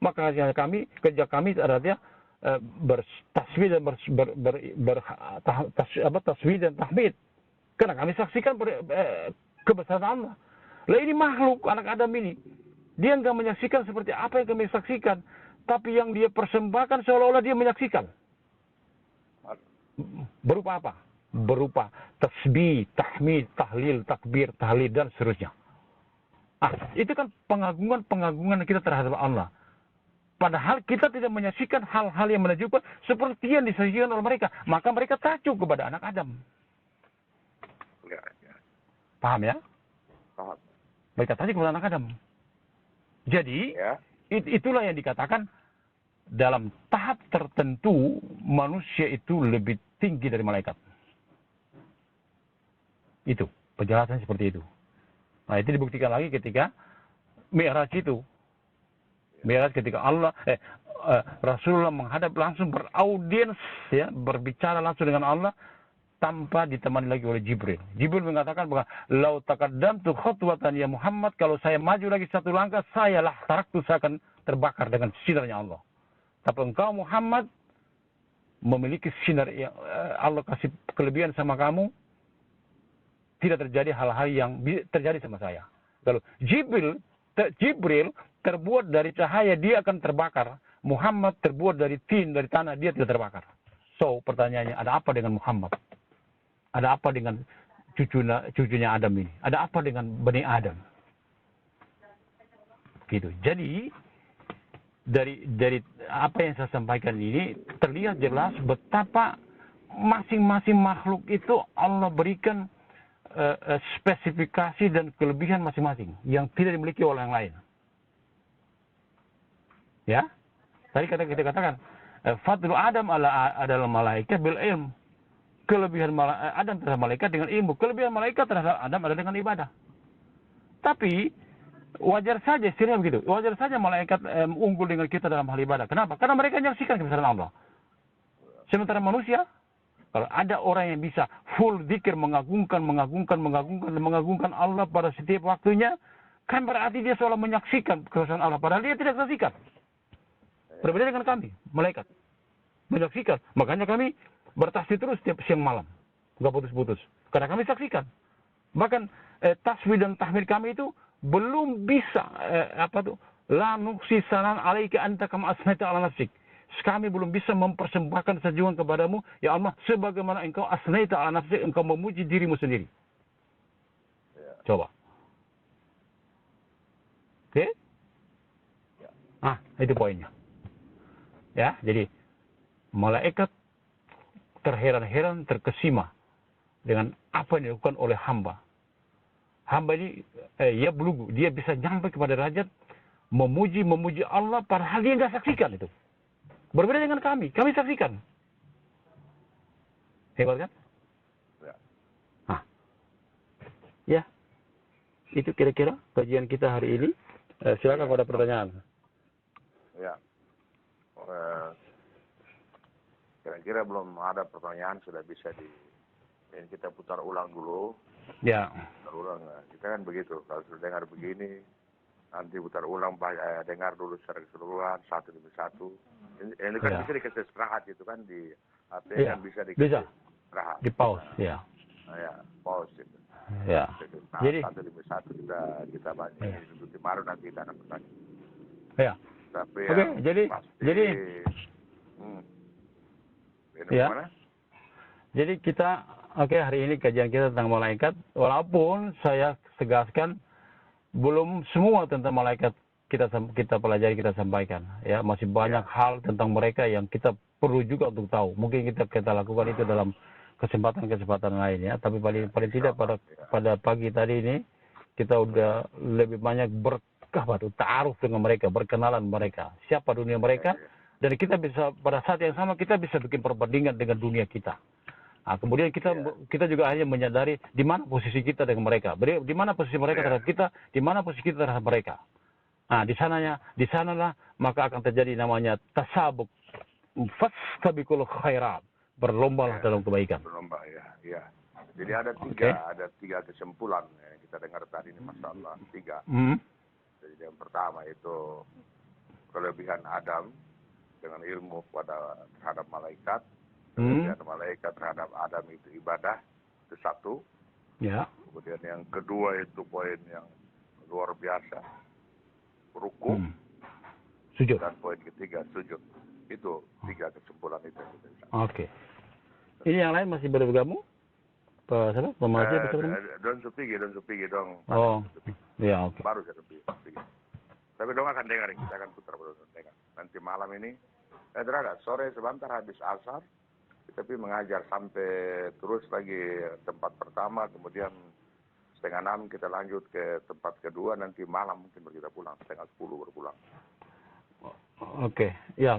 Maka kerja kami adalah bertasbih dan tasbih dan tahmid. Karena kami saksikan kebesaran Allah. Lah ini makhluk anak Adam ini, dia nggak menyaksikan seperti apa yang kami saksikan, tapi yang dia persembahkan seolah-olah dia menyaksikan. Berupa apa? Berupa tasbih, tahmid, tahlil, takbir, tahlil dan seterusnya. Itu kan pengagungan kita terhadap Allah. Padahal kita tidak menyaksikan hal-hal yang menakjubkan seperti yang disajikan oleh mereka. Maka mereka takjub kepada anak Adam. Ya. Paham ya? Paham. Mereka takjub kepada anak Adam. Jadi, itulah yang dikatakan dalam tahap tertentu manusia itu lebih tinggi dari malaikat. Itu, penjelasan seperti itu. Nah, itu dibuktikan lagi ketika Mi'raj itu. Mi'raj ketika Rasulullah menghadap langsung beraudiens, ya, berbicara langsung dengan Allah tanpa ditemani lagi oleh Jibril. Jibril mengatakan bahwa lau taqaddamtu khutwatan ya Muhammad, kalau saya maju lagi satu langkah, saya akan terbakar dengan sinarnya Allah. Tapi engkau Muhammad memiliki sinar yang Allah kasih kelebihan sama kamu, tidak terjadi hal-hal yang terjadi sama saya. Kalau Jibril terbuat dari cahaya, dia akan terbakar. Muhammad terbuat dari tin, dari tanah, dia tidak terbakar. So, pertanyaannya, ada apa dengan Muhammad? Ada apa dengan cucunya Adam ini? Ada apa dengan Bani Adam? Gitu. Jadi, dari apa yang saya sampaikan ini, terlihat jelas betapa masing-masing makhluk itu Allah berikan spesifikasi dan kelebihan masing-masing yang tidak dimiliki oleh yang lain. Ya, tadi kita katakan fadlu Adam adalah malaikat bil ilm. Kelebihan Adam terhadap malaikat dengan ilmu, kelebihan malaikat terhadap Adam adalah dengan ibadah. Tapi wajar saja istilahnya begitu. Wajar saja malaikat unggul dengan kita dalam hal ibadah. Kenapa? Karena mereka menyaksikan kebesaran Allah. Sementara manusia, kalau ada orang yang bisa full zikir mengagungkan Allah pada setiap waktunya, kan berarti dia seolah menyaksikan kebesaran Allah. Padahal dia tidak saksikan. Berbeda dengan kami, malaikat. Menyaksikan. Makanya kami bertasbih terus setiap siang malam. Enggak putus-putus. Karena kami saksikan. Bahkan tasbih dan tahmid kami itu belum bisa La nuksi sanan alaika anta kama asnaita ala nafsik. Kami belum bisa mempersembahkan sanjungan kepadamu, ya Allah, sebagaimana engkau asnaita ala nafsik, engkau memuji dirimu sendiri. Ya. Coba. Oke? Ya. Itu poinnya. Ya, jadi malaikat terheran-heran, terkesima dengan apa yang dilakukan oleh hamba. Hamba ini, ya belugu, dia bisa nyampe kepada derajat memuji Allah padahal dia nggak saksikan itu. Berbeda dengan kami saksikan. Hebat kan? Ya. Ya, itu kira-kira kajian kita hari ini. Silakan kalau ada pertanyaan. Ya. Kira-kira belum ada pertanyaan, sudah bisa ini kita putar ulang dulu. Ya. Putar ulang. Kita kan begitu. Kalau sudah dengar begini, nanti putar ulang, dengar dulu secara keseluruhan satu demi satu. Ini kan bisa dikasih istirahat itu kan di HP kan bisa dikasih istirahat. Di pause, ya. Ya, pause itu. Ya. Nah, Jadi satu demi satu kita banyak itu baru nanti kita akan bertanya. Ya. Tapi Oke, jadi ya. Gimana? Jadi kita hari ini kajian kita tentang malaikat, walaupun saya tegaskan belum semua tentang malaikat kita pelajari, kita sampaikan, ya, masih banyak hal tentang mereka yang kita perlu juga untuk tahu. Mungkin kita lakukan itu dalam kesempatan lain, ya, tapi paling tidak pada pagi tadi ini kita udah lebih banyak ta'aruf dengan mereka, berkenalan mereka, siapa dunia mereka, dan kita bisa pada saat yang sama kita bisa bikin perbandingan dengan dunia kita. Nah, kemudian kita juga hanya menyadari di mana posisi kita dengan mereka, di mana posisi mereka terhadap kita, di mana posisi kita terhadap mereka. Nah, di sanalah maka akan terjadi namanya tasabuk, fastabiqul khairat, berlombalah dalam kebaikan. Berlomba, ya. Jadi ada tiga kesimpulan yang kita dengar tadi ini, Masya Allah, 3. Jadi yang pertama itu kelebihan Adam dengan ilmu terhadap malaikat. Kelebihan malaikat terhadap Adam itu ibadah, itu 1. Ya. Kemudian yang kedua itu poin yang luar biasa, ruku. Sujud. Dan poin ketiga, sujud. Itu 3 kesimpulan itu. Oke. Ini yang lain masih bergabung? Pak siapa? Pak Maji atau siapa? Don Supigi dong. Oh, ya, oke. Baru saya Supigi. Tapi dong akan dengar, kita akan putar dengar. Nanti malam ini, terada sore sebentar habis asar, tapi mengajar sampai terus lagi tempat pertama, kemudian 5:30 kita lanjut ke tempat kedua, nanti malam mungkin kita pulang 9:30 berpulang. Oke, ya,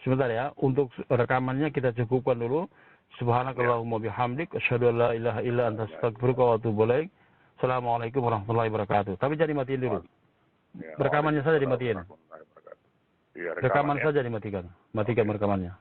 sebentar ya, untuk rekamannya kita cukupkan dulu. Subhanakallahumma bihamdik, asyhadu an la ilaha illa anta astaghfiruka wa atubu ilaik. Assalamualaikum warahmatullahi wabarakatuh. Tapi jangan dimatiin dulu. Rekamannya saja dimatiin. Rekaman saja dimatikan. Matikan rekamannya.